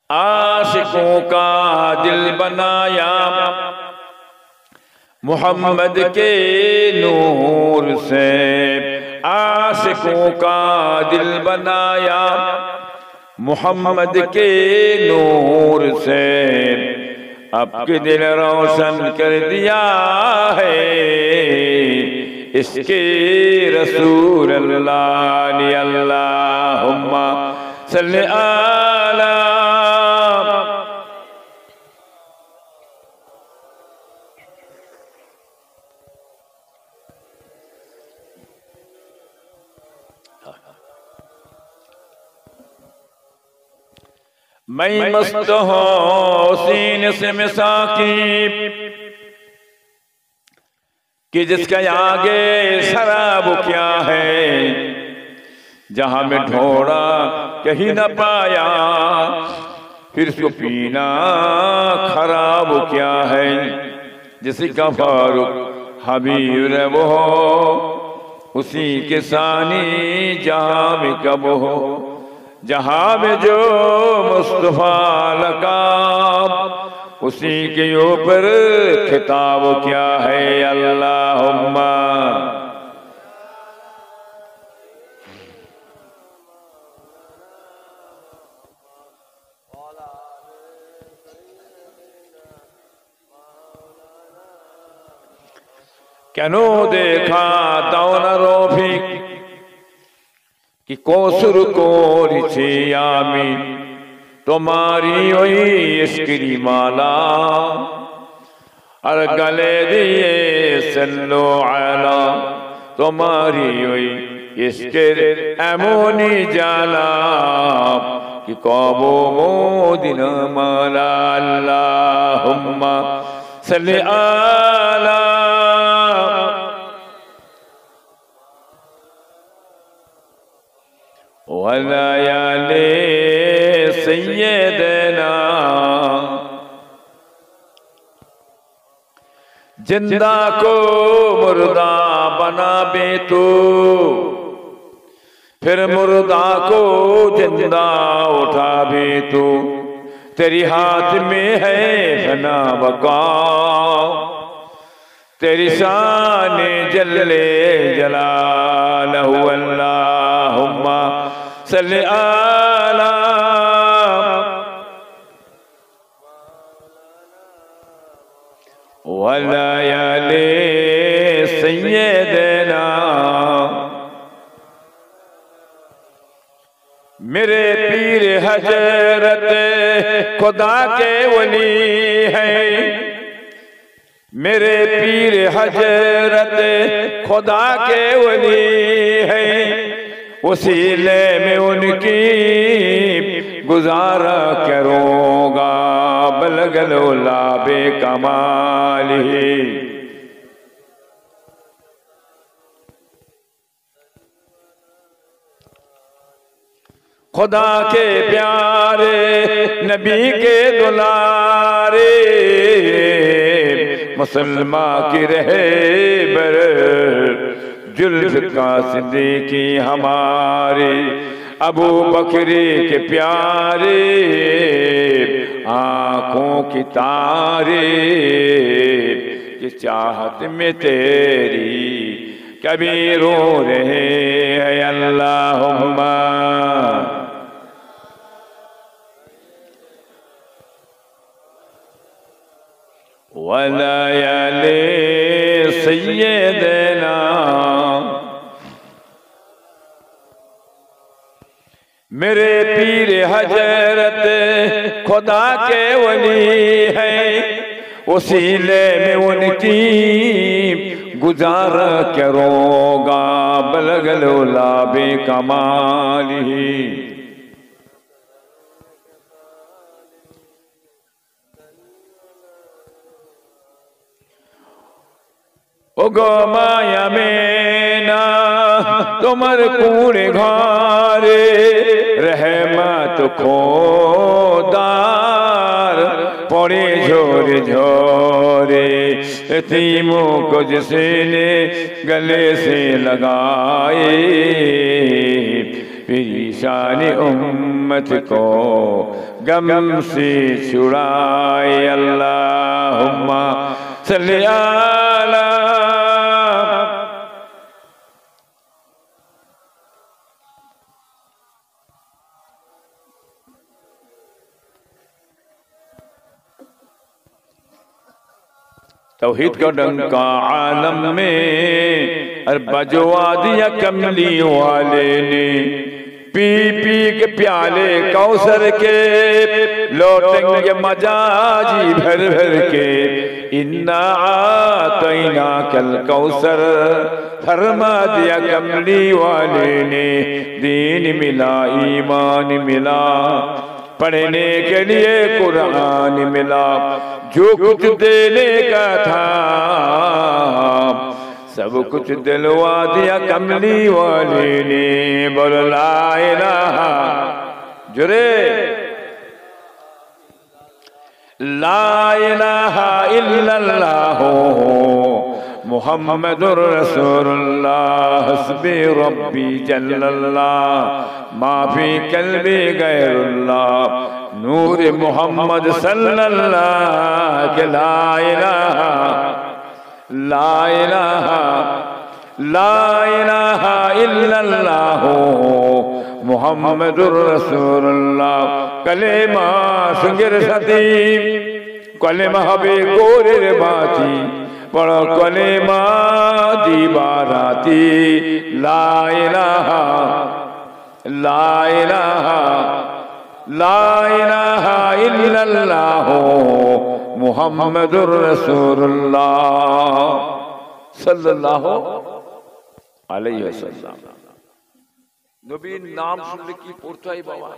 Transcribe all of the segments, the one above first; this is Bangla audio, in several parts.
आशिकों का दिल बनाया मोहम्मद के नूर से, आशिकों का दिल बनाया मोहम्मद के नूर से, आपके दिल रोशन कर दिया है इसके रसूल अल्लाह ने। अल्लाहुम्मा सल्ली अला। मैं मस्त हूँ सीने से मिसाकी कि जिसका आगे शराब क्या है, जहां में ढोड़ा कहीं न पाया फिर उसको पीना खराब क्या है। जिसका फारूक हबीब वो हो उसी के सानी जहां में कब हो, जहां में जो मुस्तफा लकाब उसी के ऊपर खिताब क्या है। अल्लाहुम्मा কেন দেখা দাও না রফিক कि কসুর করেছি আমি তোমারি ওই ইশকের মালা, আর গলে দিয়ে সল্লু আলা তোমারি ওই ইশকের এমনই জালা कि কব মদিনা মালা। আল্লাহুম্মা সাল্লি আলা। वलायाले सय्यदना जिंदा को मुर्दा बनाबे तो फिर मुर्दा को जिंदा उठाबे तो तेरी हाथ में है फना बका, तेरी शान जल्ले जलालहु। अल्लाहुम्मा सल्ली अला। वलायाले सय्यदना मेरे पीर हजरत खुदा के वली है, मेरे पीर हजरत खुदा के वली है, वसीले में उनकी गुजारा करूँगा बलगलो लाबे कमाल ही। खुदा के प्यारे नबी के दुलारे मुसलमान की रहे बर जुल्फ़ सिद्दीकी हमारे, अबू बकरी के प्यारे आँखों की तारे कि चाहत में तेरी कभी रो रहे हैं। अल्लाहुम्मा वलायाले सय्यदना मेरे पीर हजरत खुदा के वली है, वसीले में उनकी गुजारा करूँगा बलगलो लाबे कमाल ही। ओगो माया मेना तुमर कूड़े घारे रहमत खोदार पड़े झोरे झोरे, यतीमों को जिसने गले से लगाए परेशान उम्मत को गम से छुड़ाए। अल्लाहुम्मा सल्ली अला। तौहीद का डंका आलम में और बजवा दिया कमली वाले ने। पी पी के प्याले कौसर के लौटेंगे मजाजी भर भर के। इन्ना आतैना कल कौसर फरमा दिया कमली वाले ने। दीन मिला ईमान मिला पढ़ने के लिए कुरान मिला। जो कुछ देने का था सब कुछ दिलवा दिया कमली वाले ने। बोलो ला इलाहा जुरे ला इलाहा इल्लल्लाह मुहम्मदुर रसूलुल्लाह हस्बी रब्बी जल्लल्लाह माफी कल्बी गैरुल्लाह नूर मोहम्मद सल्लल्लाह के। ला इलाहा ला इलाहा ला इलाहा इल्लल्लाह मुहम्मदुर रसूलुल्लाह। कलेमा सुंगर सती कलेमा हबे गोरे बाती पढ़ो कलेमा दीवाराती। ला इलाहा ला इलाहा ला इलाहा इल्लल्लाह मुहम्मदुर रसूलुल्लाह सल्लल्लाहु अलैहि वसल्लम। नबीर नाम শুনলে কি পড়তে হয় বাবা?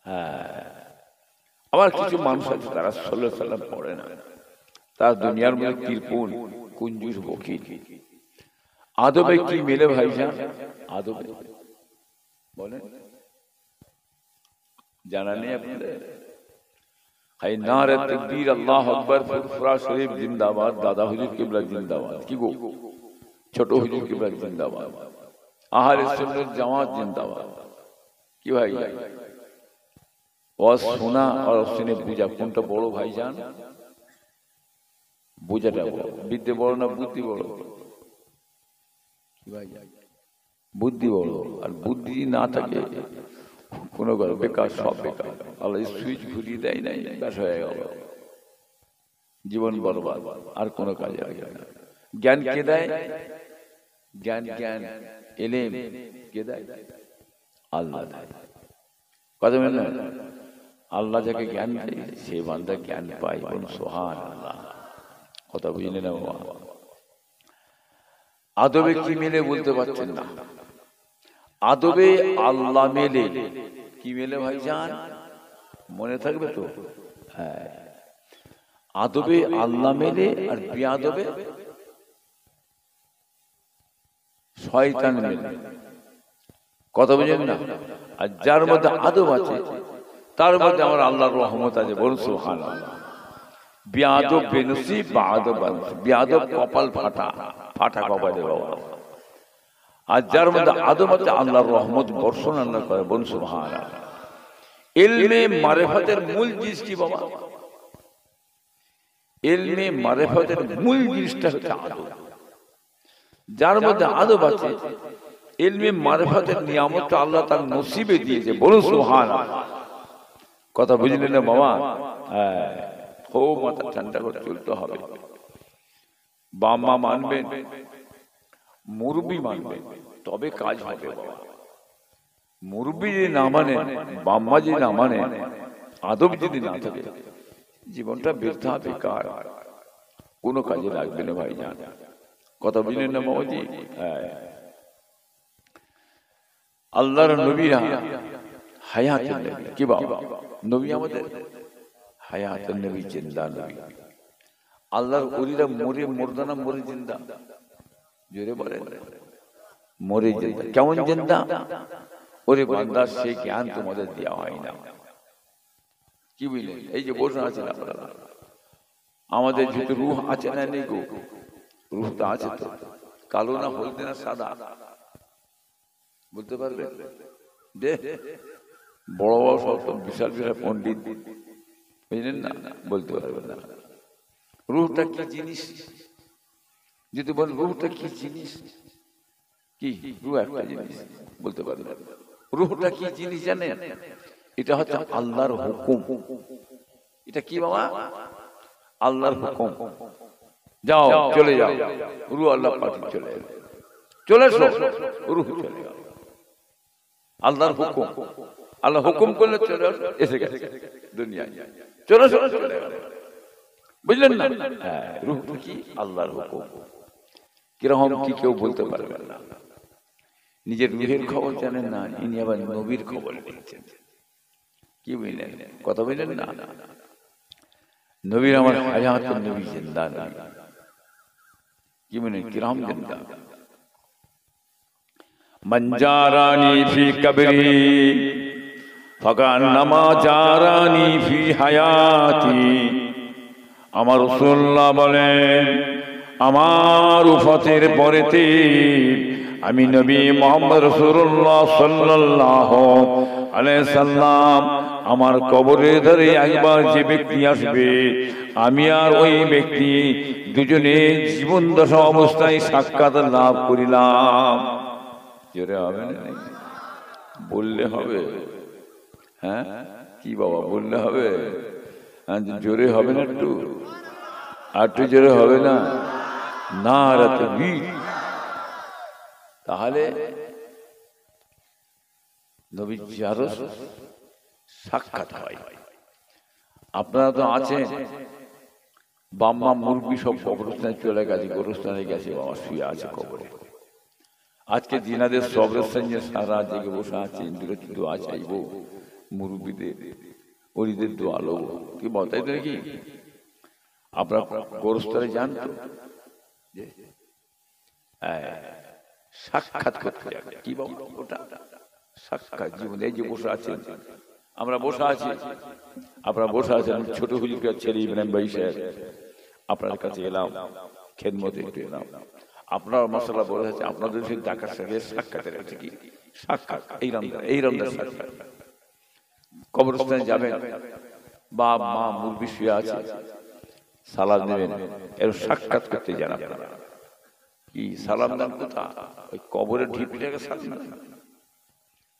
হ্যাঁ, আবার কিছু মানুষ আছে তারা সাল্লাল্লাহু আলাইহি ওয়াসাল্লাম পড়ে না। তারা দুনিয়ার মধ্যে কৃপণ কুঞ্জুস বকিল। আদবে কি মিলে ভাইজান? আদবে বলেন জানা নেই আপনাদের? হাই নারে তাকবীর আল্লাহু আকবার ফুরফুরা শরীফ জিন্দাবাদ। দাদা হুজুর কিবলা জিন্দাবাদ। কি গো ছোট হুজুর কিবলা জিন্দাবাদ। আহলে সুন্নাত জামাত জিন্দাবাদ। কি ভাই ওয়াজ শোনা আর শুনে বুঝা কোনটা বড় ভাইজান? বুঝাটা বড়। বিদ্যে বড় না বুদ্ধি বড়? কি ভাই বুদ্ধি বড়। আর বুদ্ধি না থাকে কোনো বেকার, সব বেকার। আল্লাহ সুইচ ঘুরিয়ে দেয় নাই, ব্যাস হয়ে গেল, জীবন বরবাদ, আর কোনো কাজে লাগে না। জ্ঞান কে দেয়? জ্ঞান জ্ঞান ইলম কে দেয়? আল্লাহ দেয়। কথা বলেন না? আল্লাহ যাকে জ্ঞান দেয় সে বান্দা জ্ঞান পায়। বলুন সুবহানাল্লাহ। কথা বুঝলেন না বাবা? আদবে কি মিলে বলতে পারছেন না? আদবে আল্লাহ মেলে কি মেলে ভাইজান? মনে থাকবে তো? হ্যাঁ, আদবে আল্লাহ মেলে আর বেয়াদবে শয়তান মেলে। কথা বুঝেন না? আর যার মধ্যে আদব আছে তার মধ্যে আমার আল্লাহর রহমত আছে। বলুন সুবহানাল্লাহ। বেয়াদব বেনসিব বাদব বেয়াদব কপাল ফাটা, ফাটা কপালে বাবা। আর যার মধ্যে আদব আছে আল্লাহর রহমত বর্ষণ আল্লাহ করে। বলুন সুবহানাল্লাহ। ইলমে মারিফতের মূল জিনিস কি বাবা? ইলমে মারিফতের মূল জিনিসটা হচ্ছে আদব। যার মধ্যে আদব আছে ইলমে মারিফতের নিয়ামতটা আল্লাহ তার নসিবে দিয়েছে। বলুন সুবহানাল্লাহ। কথা বুঝলেন না বাবা? হ্যাঁ, খুব মাথা ঠান্ডা করে চলতে হবে। বাম্মা মানবেন, মুরব্বি মানবেন, তবে কাজ হবে বাবা। মুরব্বি যদি না মানে, বাম্মা যদি না মানে, আদব যদি না থাকে, জীবনটা বৃথা বেকার, কোনো কাজে লাগবে না ভাইজান। কথা বুঝলেন না বাবাজি? হ্যাঁ, আল্লাহর নবীরা হায়াতের নবী। কি বাবা? নবী আমাদের হায়াতের নবী, জিন্দা নবী। আল্লাহর ওলিরা মরে মরদানা, মরে জিন্দা। জোরে বলেন, মরে জিন্দা। কেমন জিন্দা? ওরে বান্দা, সে জ্ঞান তোমাদের দেওয়া হয় না। কি বুঝলেন? এই যে বসে আছেন আপনারা, আমাদের যেহেতু রুহ আছে না, নেই গো? রুহ তো আছে তো, কালো না হলদে না সাদা? বলতে পারবে? দে বড় বড় সব বিশাল বিশাল পণ্ডিত, বুঝলেন না, বলতে পারবেন না। রূহটা কি জিনিস যদি বলেন, রূহটা কি জিনিস, কি রূহ একটা জিনিস বলতে পারবেন। রূহটা কি জিনিস জানেন? এটা হচ্ছে আল্লাহর হুকুম। এটা কি বাবা? আল্লাহর হুকুম। যাও চলে যাও, রূহ আল্লাহ পাঠিয়ে চলে যাবে, চলে এসো, রূহ চলে যাও। আল্লাহর হুকুম, আল্লাহ হুকুম করলে চলে এসে গেছে দুনিয়ায়, চলে এসো, চলে গেল। বুঝলেন না? হ্যাঁ, রূহটা কি? আল্লাহর হুকুম। কিরকম কি কেউ বলতে পারবে না। নিজের রূহের খবর জানেন না, ইনি আবার নবীর খবর নিচ্ছেন। কি বুঝলেন? কথা বুঝলেন না? নবীর আমার হায়াতুন নবী, জিন্দা নবী। কি বুঝলেন? কিরকম জিন্দা? মান জারানি ফি কবরি ফাকান্নামা জারানি ফি হায়াতি। আমার রাসূলুল্লাহ বলেন, আমার উফাতের পরেতে আমি নবী মুহাম্মদ রাসূলুল্লাহ সাল্লাল্লাহু আলাইহি সাল্লাম আমার কবরের ধারে একবার যে ব্যক্তি আসবে, আমি আর ওই ব্যক্তি দুজনে জীবন দশা অবস্থায় সাক্ষাৎ লাভ করিলাম। জোরে হবে না? বললে হবে? হ্যাঁ কি বাবা, বললে হবে? জোরে হবে না? একটু আর একটু জোরে হবে না? নারা তাকবীর। তাহলে নবীর জিয়ারত সাক্ষাৎ হয়। আপনারা তো আছেন, বাম্মা মুরগি সব কবরস্থানে চলে গেছে, গোরস্থানে গেছে, বাবা শুয়ে আছে কবরে। আজকে জিনাদের সবরের সঙ্গে সারা জেগে বসে আছে, ইন্দ্রকে দোয়া চাইবো, মুরব্বীদের ওরিদের দোয়া লোক কি বলতাই তো নাকি? আপনার গোরস্থানে যান তো, সাক্ষাৎ করতে যাবে। কি বাবা ওটা? সাক্ষাৎ জীবনে। এই যে বসে আছেন, আমরা বসে আছি, আপনারা বসে আছেন, ছোট হুজুরের ছেলে ইব্রাহিম ভাই সাহেব আপনাদের কাছে এলাম, খেদমতে একটু এলাম। আপনার মশলা বলে আছে, আপনাদের সেই ডাকার সাথে সাক্ষাতের আছে কি? সাক্ষাৎ এই রমজান সাক্ষাৎ। কবরস্থানে যাবেন, বাপ মা মুরব্বি শুয়ে আছে, সালাম দেবেন, এর সাক্ষাৎ করতে যান আপনারা। কি সালাম দেন? কোথা? ওই কবরের ঢিপিটাকে সালাম দেন?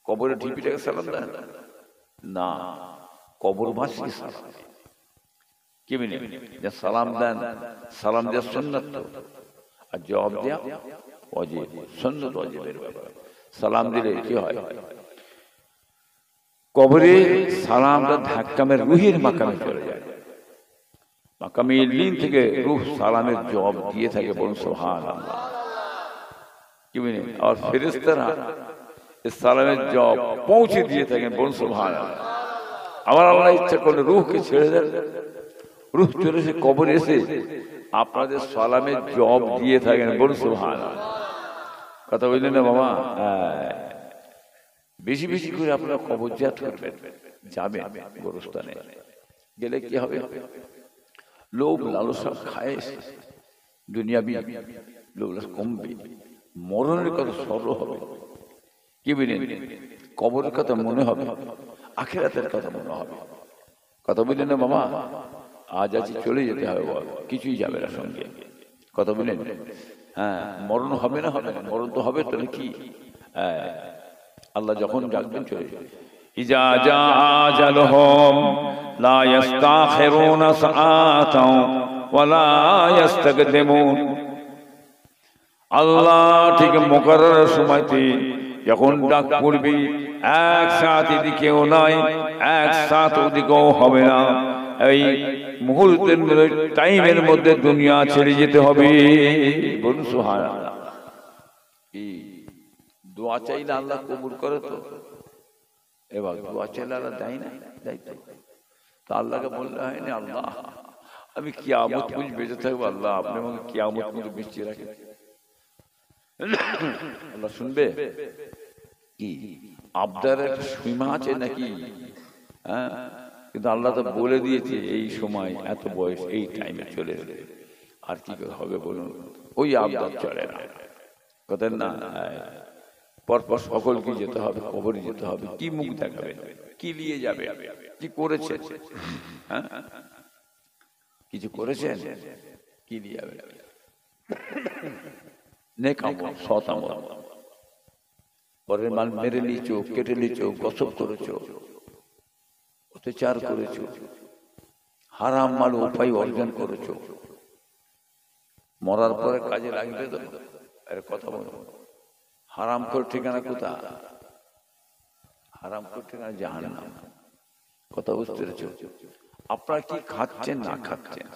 কবরের ঢিপিটাকে সালাম দেন না, কবরবাসীকে সালাম দেন। কি বলেন? যে সালাম দেন, সালাম দেওয়া সুন্নাত তো, আর জবাব দেওয়া ওয়াজিব। সুন্নাত ওয়াজিবের ব্যাপার। সালাম দিলে কি হয়? কবরে সালামটা ধাক্কামে রুহের মাকামে চলে যায়, মাকামে ইল্লিন থেকে রূহ সালামের জবাব দিয়ে থাকে। বলুন সুবহানাল্লাহ। কি বলেন? আর ফেরেশতারা সালামের জবাব পৌঁছে দিয়ে থাকেন। বলুন সুবহানাল্লাহ। আমার আল্লাহ ইচ্ছা করলে রূহকে ছেড়ে দেন, রূহ চলে এসে কবরে এসে আপনাদের সালামের জবাব দিয়ে থাকেন। বলুন সুবহানাল্লাহ। কথা বুঝলেন না বাবা? বেশি বেশি করে আপনারা কবর জিয়ারত করবেন, যাবেন গোরস্থানে। গেলে কি হবে? লোভ লালসা খায়, দুনিয়াবি লোভ লালসা কমবে, মরণের কথা স্মরণ হবে। কি বলেন? কবরের কথা মনে হবে, আখিরাতের কথা মনে হবে। কথা বললেন না বাবা? আজ আছি, চলে যেতে হবে, কিছুই যাবে না সঙ্গে। কথা বললেন? হ্যাঁ, মরণ হবে না? হবে না, মরণ তো হবে। তাহলে কি? আল্লাহ যখন ডাকবেন চলে যাবে। ইজা জা আজালহুম লা ইস্তাখিরুনা সাআতাও ওয়া লা ইস্তাকদিমুন। আল্লাহ ঠিক মুকাররর সময়তে যখন ডাক পড়বে, এক সাথ এদিকেও নাই, এক সাথ ওদিকেও হবে না। এই মুহূর্তের মধ্যে, টাইমের মধ্যে দুনিয়া ছেড়ে যেতে হবে। বলুন সুবহানাল্লাহ। কি দোয়া চাইলে আল্লাহ কবুল করে তো? এবার দোয়া চাইলে আল্লাহ দেয় না? দেয় তো। তা আল্লাহকে বললে হয় না, আল্লাহ আমি কিয়ামত পর্যন্ত বেঁচে থাকবো, আল্লাহ আপনি আমাকে কিয়ামত পর্যন্ত বেঁচে রাখেন। আল্লাহ শুনবে? কি আবদারের একটা সীমা আছে নাকি? হ্যাঁ, কিন্তু আল্লাহ তো বলে দিয়েছে এই সময়, এত বয়স, এই টাইমে চলে এলে আর কি হবে বলুন? ওই আবদার চলে না, কথা না। পরপর সকলকে যেতে হবে, কবরে যেতে হবে। কি মুখ দেখাবে, কি নিয়ে যাবে, কি করেছে? হ্যাঁ, কিছু করেছেন? কি নিয়ে যাবে? নেক আমল, সৎ আমল। পরের মাল মেরে নিয়েছো, কেটে নিয়েছো, গসব করেছো, অত্যাচার করেছো, হারাম মাল উপায় অর্জন করেছো, মরার পরে কাজে লাগবে তো? আরে কথা বলো, হারাম করে ঠিকানা কোথা? হারাম করে ঠিকানা জাহান্নাম। কথা বুঝতে পেরেছো? আপনারা কি খাচ্ছেন না খাচ্ছেন,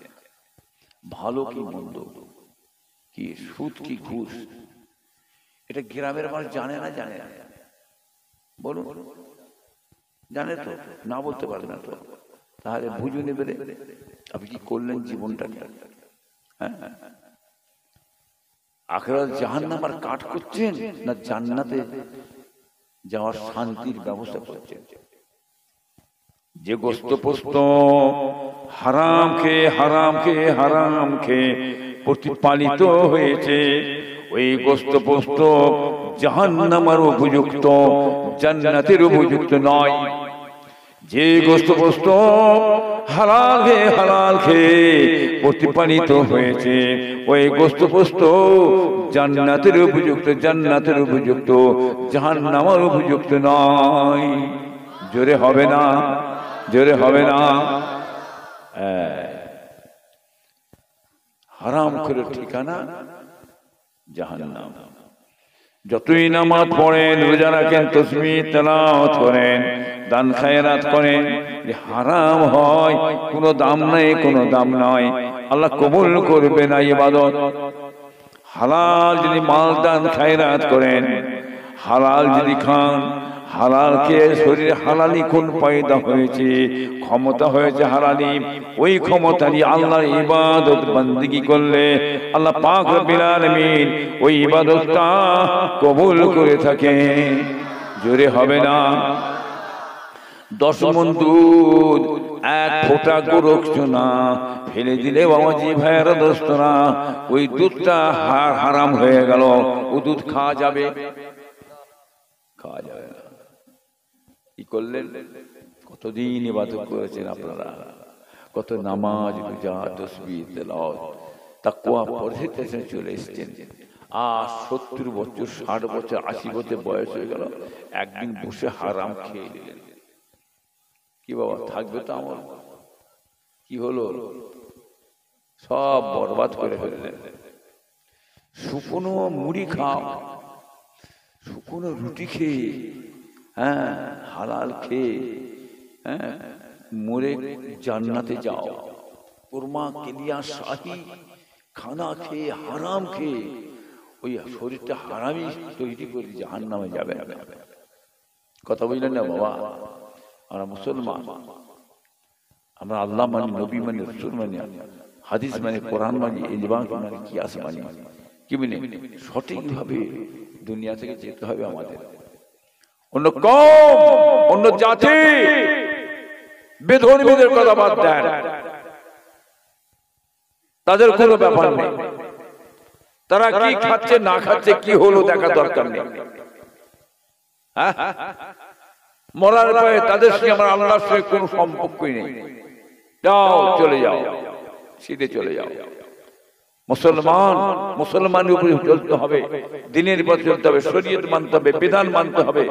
ভালো কি মন্দ, কি সুদ কি ঘুষ, এটা গ্রামের মানুষ জানে না? জানে না? বলুন, জানে তো? না বলতে পারে না তো? তাহলে বুঝুন এবারে আপনি কি করলেন জীবনটাকে। হ্যাঁ, আখিরাত জাহান্নাম আর কাট করছেন না জান্নাতে যাওয়ার শান্তির ব্যবস্থা করছেন? যে গোস্ত পোস্ত হারাম খেয়ে হারাম খেয়ে হারাম খেয়ে প্রতিপালিত হয়েছে, ওই গোস্ত পোস্ত জাহান্নামের উপযুক্ত, জান্নাতের উপযুক্ত নয়। যে গোস্ত পোস্ত হালাল খেয়ে প্রতিপালিত হয়েছে, ওই গোস্ত পোস্ত জান্নাতের উপযুক্ত, জান্নাতের উপযুক্ত, জাহান্নামের উপযুক্ত নয়। জোরে হবে না? জোরে হবে না? হারাম করে ঠিকানা জাহান্নাম। যতই নামাজ পড়েন, রোজা রাখেন, তাসবিহ তেলাওয়াত করেন, দান খায়রাত করেন, হারাম হয় কোনো দাম নাই, কোনো দাম নয়, আল্লাহ কবুল করবে না ইবাদত। হালাল যদি মাল দান খায়রাত করেন, হালাল যদি খান, হালাল খেয়ে শরীরে হালালি খুন পয়দা হয়েছে, ক্ষমতা হয়েছে হালালি, ওই ক্ষমতা দিয়ে আল্লাহর ইবাদত বন্দেগী করলে আল্লাহ পাক রব্বুল আলামিন ওই ইবাদতটা কবুল করে থাকে। জোরে হবে না? 10 মণ দুধ, 1 ফোঁটা গোরক্ষ না ফেলে দিলে বাবাজি ভাইয়েরা দোস্তরা, ওই দুধটা হারাম হয়ে গেল। ও দুধ খাওয়া যাবে? খাওয়া যাবে না। কি করলেন? কতদিন ইবাদত করেছেন আপনারা, কত নামাজ, রোজা, তাসবিহ তেলাওয়াত, তাকওয়া পরহেজগারিতে চলে এসেছেন। আর 70 বছর, 60 বছর, 80 বছর বয়স হয়ে গেল, একদিন বসে হারাম খেয়ে নিলেন। কি বাবা থাকবে তো আমার? কি হলো? সব বরবাদ করে ফেললেন। শুকনো মুড়ি খাও, শুকনো রুটি খেয়ে, হ্যাঁ হালাল খেয়ে, হ্যাঁ মরে জান্নাতে যাও। কুরমা কিলিয়া শাহী খানা খেয়ে, হারাম খেয়ে, ওই শরীরটা হারামি তৈরি করে জাহান্নামে যাবে। কথা বুঝলেন না বাবা? আমরা মুসলমান, আমরা আল্লাহ মানি, নবী মানি, রাসূল মানি, হাদিস মানি, কোরআন মানি, ইজমা মানি, কিয়াস মানি। কি বলি? সঠিকভাবে দুনিয়া থেকে যেতে হবে আমাদের। অন্য কম, অন্য জাতি, বেধর্মীদের কথা বাদ দেন, তাদের কোনো ব্যাপার নেই। তারা কি খাচ্ছে না খাচ্ছে, কি হলো দেখা দরকার নেই। মরার পরে তাদের সঙ্গে আমার আল্লাহর সঙ্গে কোনো সম্পর্কই নেই। যাও, চলে যাও, সিধে চলে যাও। মুসলমান মুসলমানের উপরে চলতে হবে, দিনের পথে চলতে হবে, শরীয়ত মানতে হবে, বিধান মানতে হবে।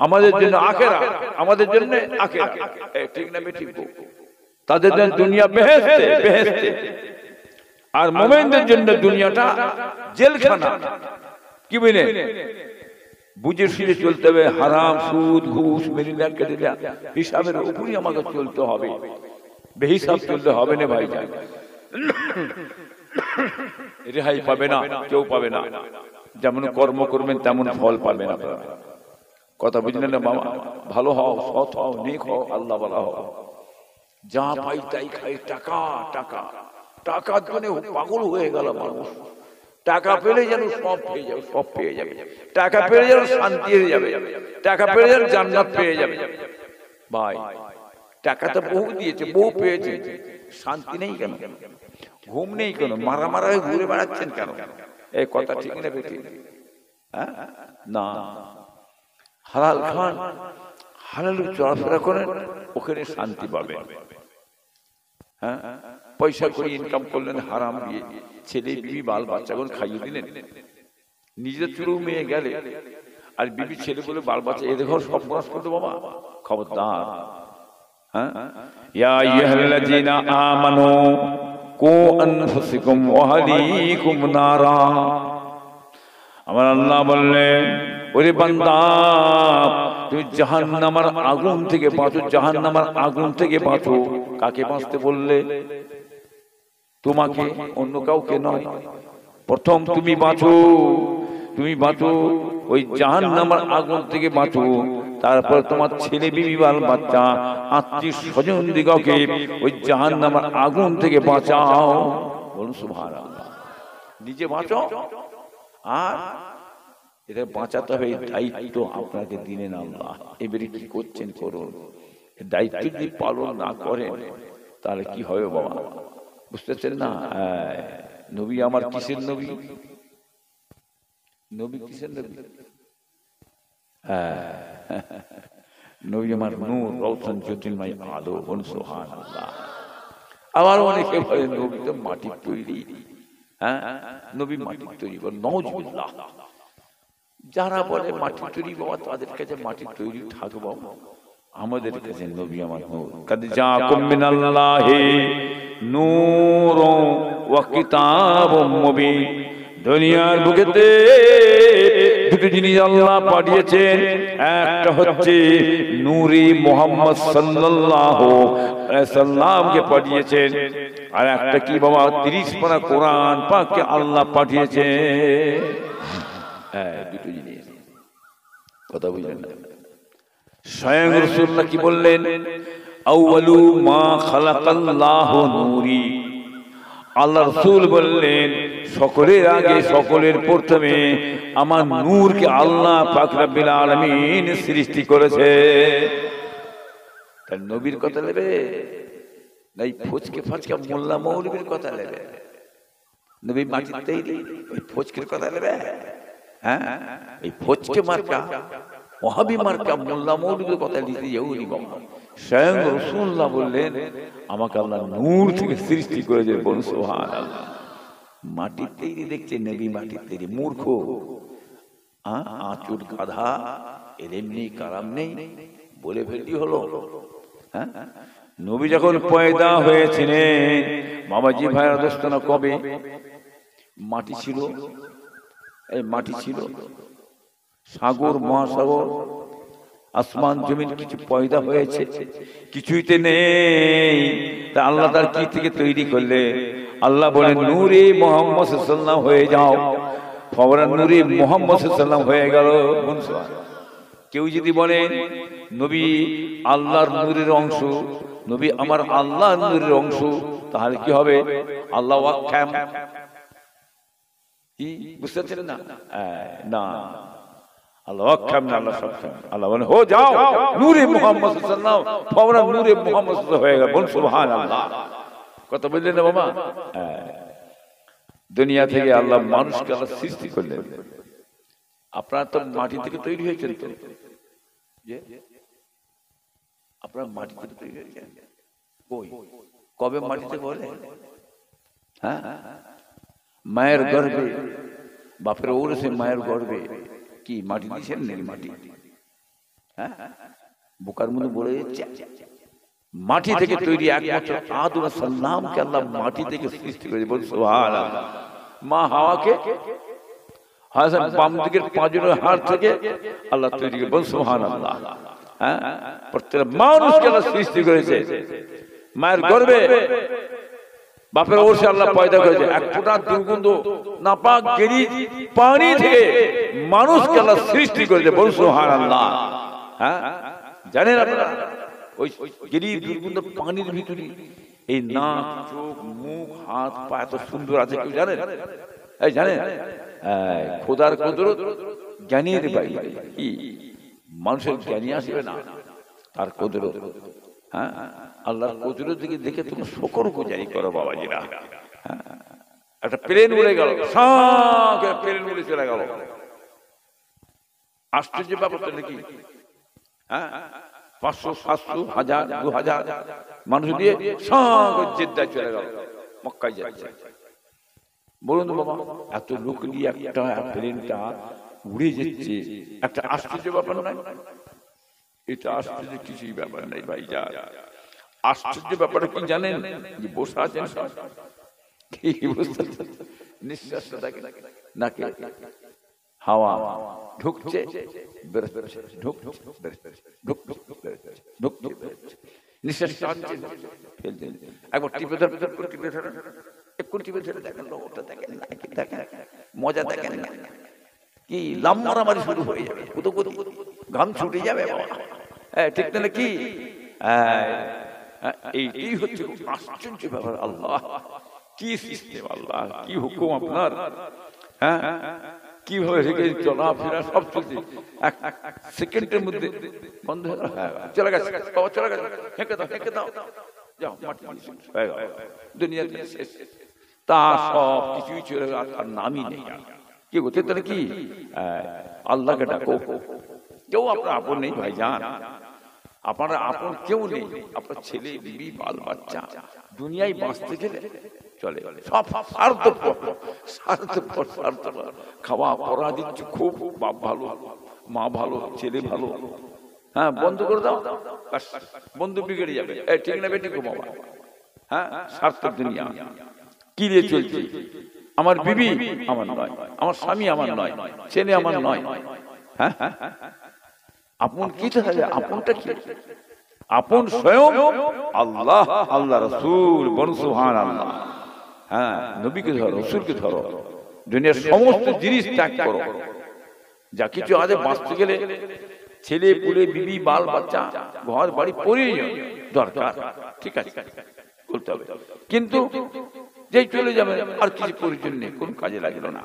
আমাদের জন্য আখিরাত, আমাদের জন্য আখিরাত, ঠিক না ঠিক? তাদের জন্য দুনিয়া বেহেশতে, বেহেশতে, আর মুমিনদের জন্য দুনিয়াটা জেলখানা। কি বলে? বুঝে শুনে চলতে হবে। হারাম, সুদ, ঘুষ, মেরিনা কেটে দেয়া হিসাবের উপরই আমাকে চলতে হবে, বেহিসাব চলতে হবে না ভাই। রেহাই পাবে না, কেউ পাবে না। যেমন কর্ম করবেন তেমন ফল পাবেন আপনারা। কথা বুঝলেন না বাবা? ভালো হও, সৎ হও, নেক হও, আল্লাহ বলা হও। যা পাই তাই খাই, টাকা টাকা টাকার জন্য পাগল হয়ে গেল মানুষ। টাকা পেলে যেন সব পেয়ে যাবে, সব পেয়ে যাবে। টাকা পেলে যেন শান্তি হয়ে যাবে, টাকা পেলে যেন জান্নাত পেয়ে যাবে। ভাই টাকা তো বহু দিয়েছে, বহু পেয়েছে, শান্তি নেই কেন? ঘুম নেই কেন? মারা মারা হয়ে ঘুরে বেড়াচ্ছেন কেন? এই কথা ঠিক না বেঠিক? হ্যাঁ না, হালাল খান, হালাল চলাফেরা করেন, ওখানে শান্তি পাবেন। হ্যাঁ, পয়সা করে ইনকাম করলেন হারাম দিয়ে, ছেলে বিবি বাল বাচ্চাগুলো খাইয়ে দিলেন, নিজের চুরু মেয়ে গেলে আর বিবি ছেলে বলে বাল বাচ্চা এদের ঘর সব নাশ করতে, বাবা খবরদার। হ্যাঁ, ইয়া আইয়ুহাল্লাযীনা আমানু কু আনফুসাকুম ওয়া আহলিকুম নারা, আমার আল্লাহ বললেন ওরে বান্দা তুমি জাহান্নামের আগুন থেকে বাঁচো, জাহান্নামের আগুন থেকে বাঁচো। কাকে বাঁচতে বললে? তোমাকে, অন্য কাউকে নয়। প্রথম তুমি বাঁচো, তুমি বাঁচো ওই জাহান্নামের আগুন থেকে বাঁচো, তারপর তোমার ছেলে বিবি বাল বাচ্চা আত্মীয় স্বজন দিগকে ওই জাহান্নামের আগুন থেকে বাঁচাও। বলুন সুবহানাল্লাহ। নিজে বাঁচো, আর এটা বাঁচাতে হবে, দায়িত্ব আপনাকে দিলেন আল্লাহ। এবারে কি করছেন করুন, দায়িত্ব যদি পালন না করেন তাহলে কি হবে বাবা, বুঝতেছেন না? নবী আমার কিসের নবী? নবী কিসের নবী? নবী আমার নূর, রওশন, জ্যোতির্ময় আলো। বলুন সুবহানাল্লাহ। আবার অনেকে বলে নবী তো মাটির তৈরি। হ্যাঁ, নবী মাটির তৈরি, নাউজুবিল্লাহ। যারা বলে মাটির তৈরি বাবা, তাদের কাছে মাটির তৈরি থাকবে বাবা, আমাদের কাছে নবী আমার নূর। কাদ জাকুম মিনাল্লাহি নূরুন ওয়া কিতাবুম মুবিন। দুনিয়ার বুকেতে দুটো জিনিস আল্লাহ পাঠিয়েছেন, একটা হচ্ছে নূরি মুহাম্মদ সাল্লাল্লাহু আলাইহি সাল্লামকে পাঠিয়েছেন, আর একটা কি বাবা 30 পারা কোরআন পাককে আল্লাহ পাঠিয়েছেন। দুটো জিনিস, কথা বুঝলেন না? স্বয়ং রাসূলুল্লাহ কি বললেন? আউয়ালু মা খালাকাল্লাহু নূরি। আল্লাহ রাসূল বললেন সকলের আগে, সকলের প্রথমে আমার নূরকে আল্লাহ পাক রব্বুল আলামিন সৃষ্টি করেছে। তার নবীর কথা নেবে নাই ফচকে ফাচকা মোল্লা মৌলবীর কথা নেবে? নবী মাটির তৈরি, ওই ফচকের কথা নেবে? হ্যাঁ, এই ফচকে মার্কা, ওয়াহাবি মার্কা মোল্লা মৌলবীর কথা নিতে যাওনি বাবা। স্বয়ং রাসূলুল্লাহ বললেন আমাকে আল্লাহ নূর থেকে সৃষ্টি করেছে। বলুন সুবহানাল্লাহ। মাটির তৈরি দেখছে নবী, মাটির তৈরি। মূর্খ, আঁচুর গাধা, এর এমনি কারাম নেই বলে ফেললি হলো। হ্যাঁ, নবী যখন পয়দা হয়েছিলেন বাবাজি ভাইরা দোস্তানা, কবে মাটি ছিল? এই মাটি ছিল, সাগর মহাসাগর আসমান জমিন কিছু পয়দা হয়েছে, কিছুইতে নেই। তা আল্লাহ তার কি থেকে তৈরি করলে? আল্লাহ বলেন নূরে মুহাম্মদ সাল্লাল্লাহু আলাইহি ওয়াসাল্লাম হয়ে যাও। ফওরান নূরে মুহাম্মদ সাল্লাল্লাহু আলাইহি ওয়াসাল্লাম হয়ে গেল। কেউ যদি বলেন নবী আল্লাহর নূরের অংশ, নবী আমার আল্লাহর নূরের অংশ, তাহলে কি হবে? আল্লাহ ওয়াক্কাম, কি বুঝতে পারছেন না? না, আল্লাহ ওয়াক্কাম না, আল্লাহ সক্ষম। আল্লাহ বলেন হো যাও নূরে মুহাম্মদ সাল্লাল্লাহু আলাইহি ওয়াসাল্লাম, ফওরান নূরে মুহাম্মদ সাল্লাল্লাহু হয়ে গেল। বলুন সুবহানাল্লাহ। কথা বললেন না বাবা? দুনিয়া থেকে আল্লাহ মানুষকে আল্লাহ সৃষ্টি করলেন। আপনারা তো মাটি থেকে তৈরি হয়েছেন, তো আপনারা মাটি থেকে তৈরি হয়েছেন। কই, কবে মাটিতে বলে? হ্যাঁ, মায়ের গর্ভে, বাপের ওরসে মায়ের গর্ভে কি মাটি দিয়েছেন নাকি? মাটি, হ্যাঁ, বোকার মধ্যে বলে যাচ্ছে মাটি থেকে তৈরি। একমাত্র আদম আলাইহিস সালামকে আল্লাহ মাটি থেকে সৃষ্টি করেছে। বলুন সুবহানাল্লাহ। মা হাওয়াকে হাসান বাম দিকের পাঁজরের হাড় থেকে আল্লাহ তৈরি করে। বলুন সুবহানাল্লাহ। হ্যাঁ, প্রত্যেক মানুষকে আল্লাহ সৃষ্টি করেছে মায়ের গর্ভে, বাপের ওরসে আল্লাহ পয়দা করেছে। এক ফোঁটা দুর্গন্ধ নাপাক গেরি পানি থেকে মানুষকে আল্লাহ সৃষ্টি করেছে। বলুন সুবহানাল্লাহ। হ্যাঁ, জানেন আপনারা ওই গেরি দুর্গন্ধ পানির ভিতরে এই নাক, চোখ, মুখ, হাত, পা এত সুন্দর আছে, কেউ জানেন? এই জানেন? খোদার কুদরত জ্ঞানের বাইরে, কি মানুষের জ্ঞানী আসবে না তার কুদরত। হ্যাঁ, আল্লাহর কুদরত দিকে দেখে তুমি শুকর গুজারি করো বাবাজিরা। একটা প্লেন উড়ে গেল, প্লেন উড়ে চলে গেল, আশ্চর্য ব্যাপারটা নাকি? হ্যাঁ, 500, 700, 1000, 2000 মানুষ দিয়ে সঙ্গে জেদ্দায় চলে গেল, মক্কায় যাচ্ছে। বলুন বাবা, এত লোক নিয়ে একটা প্লেনটা উড়ে যাচ্ছে, একটা আশ্চর্য ব্যাপার নাই? এটা আশ্চর্য কিছুই ব্যাপার নাই ভাই। যা আশ্চর্য ব্যাপারটা কি জানেন? যে বসে আছেন সব, কি বুঝতে নিঃশ্বাসটা থাকে নাকি, হাওয়া ঢুকছে বেরোচ্ছে, ঢুকছে ঢুকছে, নিঃশ্বাস টানছে ফেলছে। একবার টিপে ধরে টিপে ধরে একটু টিপে ধরে দেখেন, ওটা দেখেন না, দেখেন মজা দেখেন না, কি লাম মারামারি শুরু হয়ে যাবে, কোথাও কোথাও ঘাম ছুটে যাবে বাবা। হ্যাঁ, ঠিক না কি? এইটাই হচ্ছে আশ্চর্য ব্যাপার। আল্লাহ কি সিস্টেম, আল্লাহ কি হুকুম আপনার। হ্যাঁ, কিভাবে রেখে চলাফেরা সব চলছে, এক সেকেন্ডের মধ্যে বন্ধ হয়ে গেল। হ্যাঁ, চলে গেছে বাবা, চলে গেছে, হেঁকে দাও, হেঁকে দাও, যাও মাটি দুনিয়াতে শেষ। তা সব কিছুই চলে গেল, আর নামই নেই। কি করতে তাহলে কি? আল্লাহকে ডাকো। কেউ আপনার আপন নেই ভাই জান, আপনারা আপন কেউ নেই। আপনার ছেলে বিবি বাল বাচ্চা দুনিয়ায় বাঁচতে গেলে চলে সব স্বার্থপর, স্বার্থপর, স্বার্থপর। খাওয়া পড়া দিচ্ছে খুব, বাপ ভালো, মা ভালো, ছেলে ভালো, হ্যাঁ বন্ধ করে দাও, বন্ধু বিগড়ে যাবে। ঠিক না বেটি গো বাবা? হ্যাঁ, স্বার্থ দুনিয়া কি দিয়ে চলছে? আমার বিবি আমার নয়, আমার স্বামী আমার নয়, ছেলে আমার নয়। হ্যাঁ, আপন কি তাহলে? আপনটা কি? আপন স্বয়ং আল্লাহ, আল্লাহ রাসূল। বলুন সুবহানাল্লাহ। হ্যাঁ, নবীকে ধরো, রাসূলকে ধরো, দুনিয়ার সমস্ত জিনিস ত্যাগ করো। যা কিছু আগে বাঁচতে গেলে ছেলে পুলে বিবি বাল বাচ্চা ঘর বাড়ি প্রয়োজন দরকার, ঠিক আছে বলতে হবে। কিন্তু যেই চলে যাবে আর কিছু প্রয়োজন নেই, কোন কাজে লাগলো না।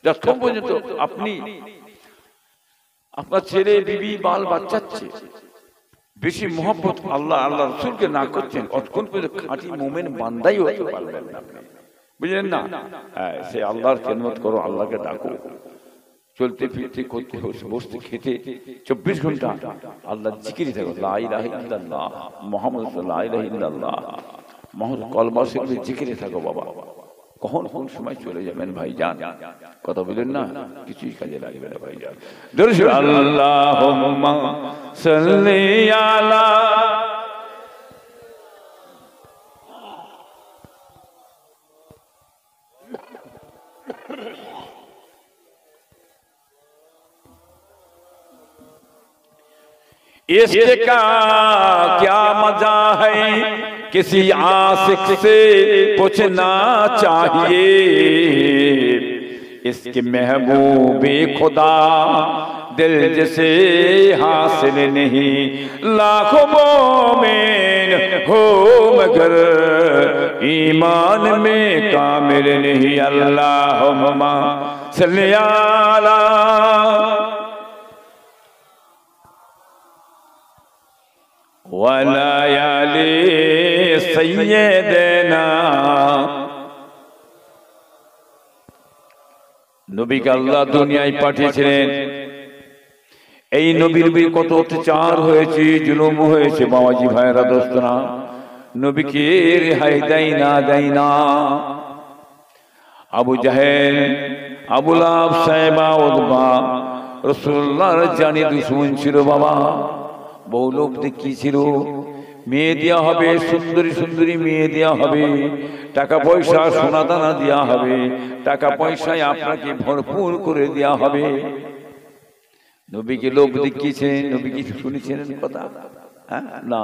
যতক্ষণ পর্যন্ত আপনি আপনার ছেলে বিবি বাল বাচ্চার চেয়ে বেশি মহব্বত আল্লাহ আল্লাহ রাসূলকে না করছেন, অতক্ষণ পর্যন্ত খাঁটি মুমিন বান্দাই হতে পারবেন না, বুঝলেন না? সে আল্লাহর খেদমত করো, আল্লাহকে ডাকো, চলতে ফিরতে করতে বসতে খেতে 24 ঘন্টা আল্লাহর জিকিরে থাকো। লা ইলাহা ইল্লাল্লাহ মুহাম্মাদুর রাসূলুল্লাহ, লা ইলাহা ইল্লাল্লাহ মুহাম্মাদুর কলমা শিখে জিকিরে থাকো বাবা। কখন কোন সময় চলে যাবেন ভাইজান, কথা বলেন না, কিছুই কাজে লাগবে না ভাইজান। দরুদ আল্লাহুম্মা সাল্লি আলা इश्क का क्या मजा है, किसी आशिक से पूछना चाहिए। इसके महबूबे खुदा दिल जैसे हासिल नहीं, लाखों मोमिन हो मगर ईमान में कामिल नहीं। अल्लाहुम्मा सल्ली अला ওয়ালা আলি সাইয়্যিদিনা। নবীকে আল্লাহ দুনিয়ায় পাঠিয়েছিলেন, এই নবীর উপর কত অত্যাচার হয়েছে, জুলুম হয়েছে বাবাজি ভাইরা দোস্তরা, নবীকে রেহাই দেয় না। আবু জাহেল, আবু লাহাব, সাইবা, উতবা রাসূলুল্লাহর জানি দুশমন ছিল বাবা। বহু লোক দেখিয়েছিল মেয়ে দেওয়া হবে, সুন্দরী সুন্দরী মেয়ে দেওয়া হবে, টাকা পয়সা সোনা দানা দেওয়া হবে, টাকা পয়সায় আপনাকে ভরপুর করে দেওয়া হবে। নবীকে লোক দেখিয়েছেন, নবী কিছু শুনেছেন কথা? হ্যাঁ, না,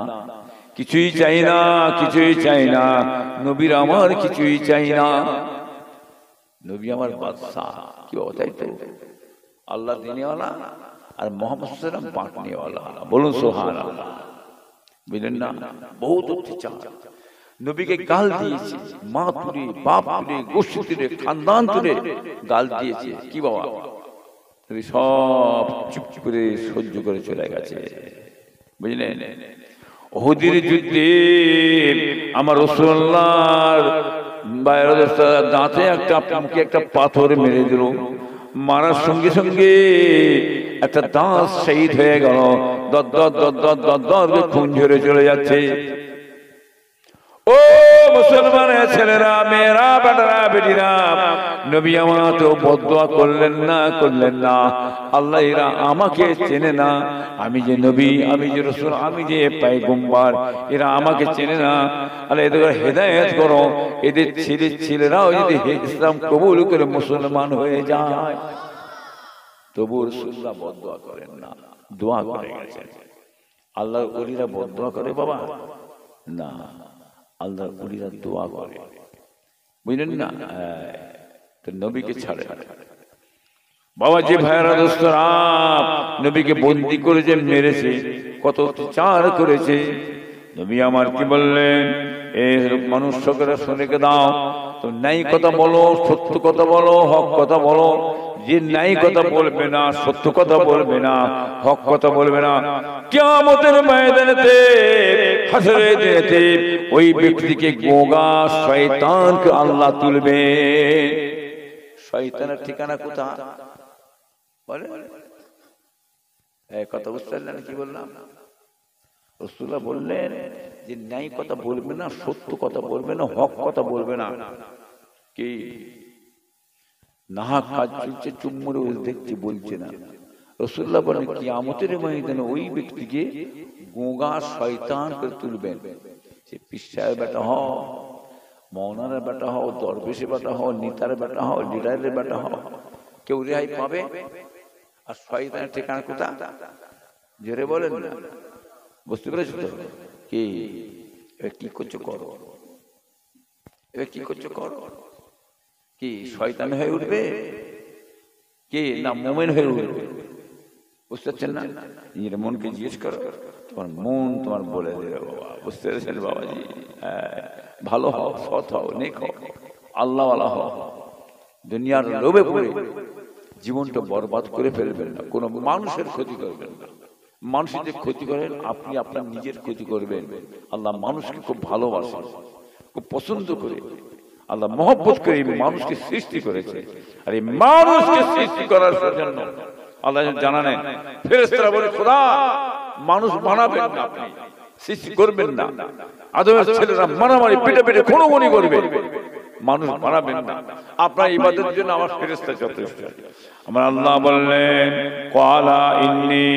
কিছুই চাই না, কিছুই চাই না। নবীর আমার কিছুই চাই না, নবী আমার বাদশাহ। কি বাবা, তাই তো? আল্লাহ দিনেওয়ালা আর মোহাম্মদ সাল্লাল্লাহু আলাইহি ওয়াসাল্লাম পাকনেওয়ালা। বলুন সুবহানাল্লাহ। বুঝলেন না? বহুত অত্যাচার। নবীকে গাল দিয়েছে, মা তুলে, বাপ তুলে, গোষ্ঠী তুলে, খানদান তুলে গাল দিয়েছে। কি বাবা, নবী সব চুপ করে সহ্য করে চলে গেছে। বুঝলেন? উহুদের যুদ্ধে আমার রাসূলুল্লাহর দাঁতে একটা মুখে একটা পাথর মেরে দিল। মারার সঙ্গে সঙ্গে একটা দাস শহীদ হয়ে গেল, দর খুন ঝরে চলে যাচ্ছে। ও মুসলমানের ছেলেরা, মেয়েরা, বেটারা, বেটিরা, নবী আমার তো বদদুয়া করলেন না। আল্লাহ এরা আমাকে চেনে না, আমি যে নবী, আমি যে রাসূল, আমি যে পয়গম্বর, এরা আমাকে চেনে না। আল্লাহ এদের হেদায়েত করো, এদের ছেলেরাও যদি ইসলাম কবুল করে মুসলমান হয়ে যায়। তবু রাসূলুল্লাহ বদদুয়া করেন না, দোয়া করে গেছেন। আল্লাহর ওলিরা বদদুয়া করে বাবা? না, আল্লাহর ওলিরা দোয়া করে, বুঝলেন না? তো নবীকে ছাড়ে বাবা। যে ভাইরা দোস্তরা নবীকে বন্দি করেছে, মেরেছে, কত অত্যাচার করেছে, নবী আমার কি বললেন? মানুষ সকলে শুনে দাও, তো নাই কথা বলো, সত্য কথা বলো, হক কথা বলো। যে নাই কথা বলবে না, সত্য কথা বলবে না, হক কথা বলবে না, কিয়ামতের ময়দানেতে, হাসরের দিনেতে ওই ব্যক্তিকে গোগা শয়তানকে আল্লাহ তুলবে। শয়তানের ঠিকানা কোথায় বলে? কথা বুঝতে পারলেন কি বললাম? রাসূলুল্লাহ বললেন যে ন্যায় কথা বলবে না, সত্য কথা বলবে না, হক কথা বলবে না। কি নাহক কাজ চলছে, চুম্মরে দেখছি বলছে না। রাসূলুল্লাহ বলেন কিয়ামতের ময়দানে ওই ব্যক্তিকে গোগা শয়তান করে তুলবেন। সে পীর সাহেবের বেটা হও, মৌলানার বেটা হও, দরবেশের বেটা হও, নেতার বেটা হও, লিডারের বেটা হও, কেউ রেহাই পাবে? আর শয়তানের ঠিকানা কোথা? জোরে বলেন না, বুঝতে পেরেছো তো? কি এবার কি করছো করো, এবার কি করছো করো। কি শয়তান হয়ে উঠবে কি না মুমিন হয়ে উঠবে? বুঝতে পারছেন না? নিজের মনকে জিজ্ঞেস করো, তোমার মন তোমার বলে দেবে বাবা। বুঝতে পেরেছেন বাবাজি? ভালো হও, সৎ হও, নেক হও, আল্লাহওয়ালা হও। দুনিয়ার লোভে পড়ে জীবনটা বরবাদ করে ফেলবেন না, কোনো মানুষের ক্ষতি করবেন না। মানুষের যে ক্ষতি করেন, আপনি আপনার নিজের ক্ষতি করবেন। আল্লাহ মানুষকে খুব ভালোবাসেন, খুব পছন্দ করে, আল্লাহ মহব্বত করে মানুষকে সৃষ্টি করেছে। আর এই মানুষকে সৃষ্টি করার জন্য আল্লাহ জানালেন, ফেরেশতারা বলে খোদা মানুষ বানাবেন না, আপনি সৃষ্টি করবেন না। আদমের ছেলেরা মারামারি, পিটাপিটি, খুনোখুনি করবে, মানুষ বানাবেন না। আপনার ইবাদতের জন্য আমার ফেরেশতা যথেষ্ট। আমার আল্লাহ বললেন ক্বালা ইন্নী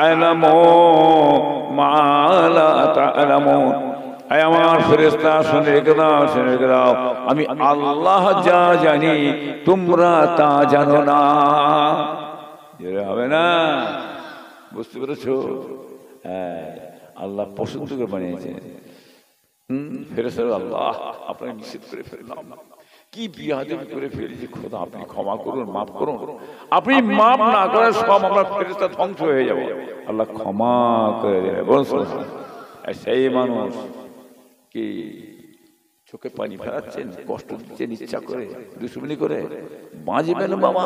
আ'লামু মা লা তা'লামুন। আয় আমার ফেরেশতা শুনে রেখে দাও, শুনে রেখে দাও, আমি আল্লাহ যা জানি তোমরা তা জানো না। হবে না? বুঝতে পেরেছো? হ্যাঁ, আল্লাহ পছন্দ করে বানিয়েছেন। ফেরেশতারা আল্লাহ আপনাকে নিষেধ করে ফেললাম, কি বিয়াদবি করে ফেলেছি, খোদা আপনি ক্ষমা করুন, মাফ করুন। আপনি মাফ না করার সব আমরা ফেরেশতা ধ্বংস হয়ে যাব। আল্লাহ ক্ষমা করে দেবে। বলুন, সেই মানুষ কি চোখে পানি ফেরাচ্ছেন, কষ্ট দিচ্ছেন ইচ্ছা করে, দুশ্মনী করে, বাঁচবেন বাবা।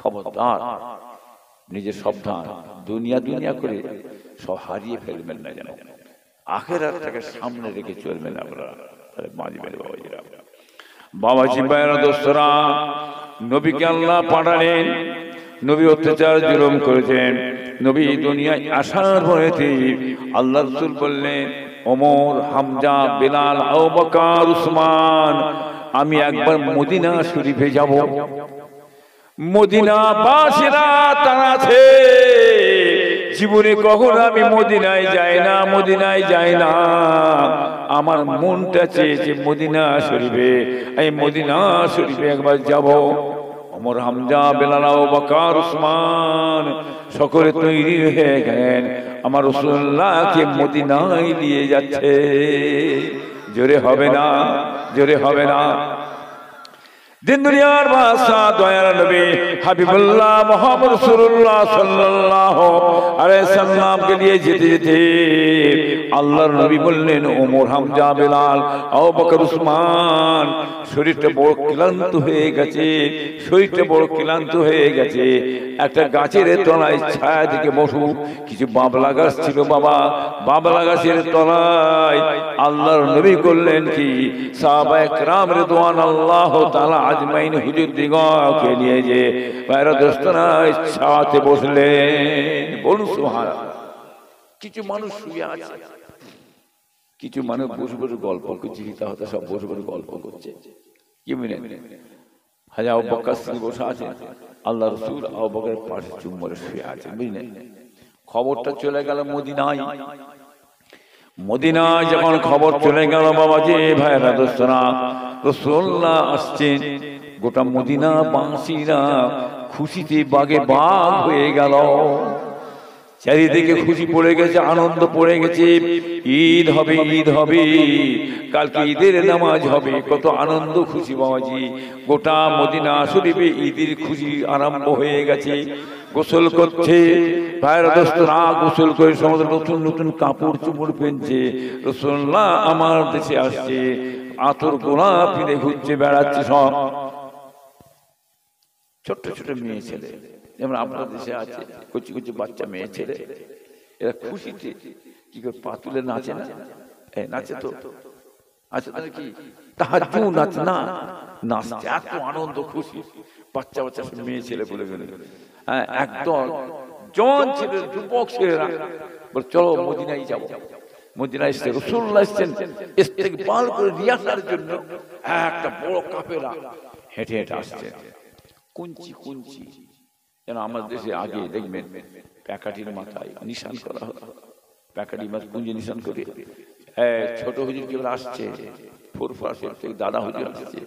খবরদার, নিজের সাবধান, দুনিয়া করে সব হারিয়ে ফেলবেন না, যেন আখিরাতটাকে সামনে রেখে চলবেন আপনারা, তাহলে বাঁচবেন বাবাজিরা। বাবাজি ভাইরা দোস্তরা, নবীকে আল্লাহ পাঠালেন, নবী অত্যাচার জুলুম করেছেন। নবী দুনিয়ায় আসার পরেতে আল্লাহ রাসূল বললেন, ওমর, হামজা, বেলাল, আবু বকর, উসমান, আমি একবার মদিনা শরীফে যাব। মদিনা বাসীরা তারা আছে, জীবনে কখনো আমি মদিনায় যাই না, মদিনায় যাই না। আমার মনটা চেয়েছে মদিনা শরীফে, এই মদিনা শরীফে একবার যাব। ওমর, হামজা, বেলাল, আবু বকর, উসমান সকলে তৈরি হয়ে গেলেন, আমার রাসূলুল্লাহকে মদিনায় নিয়ে যাচ্ছে। জোরে হবে না, জোরে হবে না। দিন দুনিয়ার বাদশা দয়ার নবী হাবিবুল্লাহ মুহাম্মদ রাসূলুল্লাহ সাল্লাল্লাহু আলাইহি সাল্লামকে নিয়ে যেতে যেতে আল্লাহর নবী বললেন, ওমর, হামজা, বেলাল, আবু বকর, উসমান শরীরটা বড় ক্লান্ত হয়ে গেছে, শরীরটা বড় ক্লান্ত হয়ে গেছে, একটা গাছের তলায় ছায়া দিকে বসু। কিছু বাবলা গাছ ছিল বাবা, বাবলা গাছের তলায় আল্লাহর নবী করলেন কি, সাহাবায়ে কেরাম রিদওয়ানুল্লাহ তাআলা আজমাইন হুজুর দিগকে নিয়ে যে ভাইরা দোস্তরা ছাতে বসলেন। বলুন সুবহানাল্লাহ। কিছু মানুষ শুয়ে আছে, কিছু মানুষ বসে বসে গল্প করছে, হয়তো সব বসে বসে গল্প করছে। কি বুঝলেন? হাজা আবু বকর সিদ্দিক বসে আছে, আল্লাহ রাসূল আবু বকরের পাশে চুম্বরে শুয়ে আছে। বুঝলেন? খবরটা চলে গেল মদিনায়। মদিনায় যখন খবর চলে গেল বাবাজি ভাইরা দোস্তরা, রাসূলুল্লাহ আসছেন, গোটা মদিনা বাসীরা খুশিতে বাগে বাগ হয়ে গেল। চারিদিকে খুশি পড়ে গেছে, আনন্দ পড়ে গেছে। ঈদ হবে, ঈদ হবে, কালকে ঈদের নামাজ হবে। কত আনন্দ খুশি বাবাজি। গোটা মদিনা শরীফে ঈদের খুশি আরম্ভ হয়ে গেছে। গোসল করছে ভাইরা দোস্তরা, গোসল করে সমস্ত নতুন নতুন কাপড় চোপড় পেনছে। রাসূলুল্লাহ আমার দেশে আসছে, আতর গোলাপ পিনে ঘুরছে, বেড়াচ্ছে। সব ছোট্ট ছোট মেয়ে ছেলে, যেমন আপনার দেশে আছে কচি কচি বাচ্চা মেয়ে ছেলে, এরা খুশিতে কি করে পা তুলে নাচে না? নাচে তো আচ্ছা, তাহলে কি তাহাজ্জুদ নাচ না, নাচছে, এত আনন্দ খুশি। বাচ্চা বাচ্চা মেয়ে ছেলে বলে গেলে, হ্যাঁ, একদম জওয়ান ছেলে, যুবক ছেলেরা বলে চলো মদিনায় যাবো। মদিনায় এসে রাসূলুল্লাহ এসেছেন ইস্তেকবাল করে নিয়ে আসার জন্য। একটা বড় কাফেলা হেঁটে হেঁটে আসছে, কুঞ্চি কুঞ্চি। যেন আমাদের দেশে আগে দেখবেন প্যাকাটির মাথায় নিশান করা হতো, প্যাকাটি মাছ কুঞ্জি নিশান করে। ছোট হুজুর কেবল আসছে, ফোরফাসের থেকে দাদা হুজুর আসছে,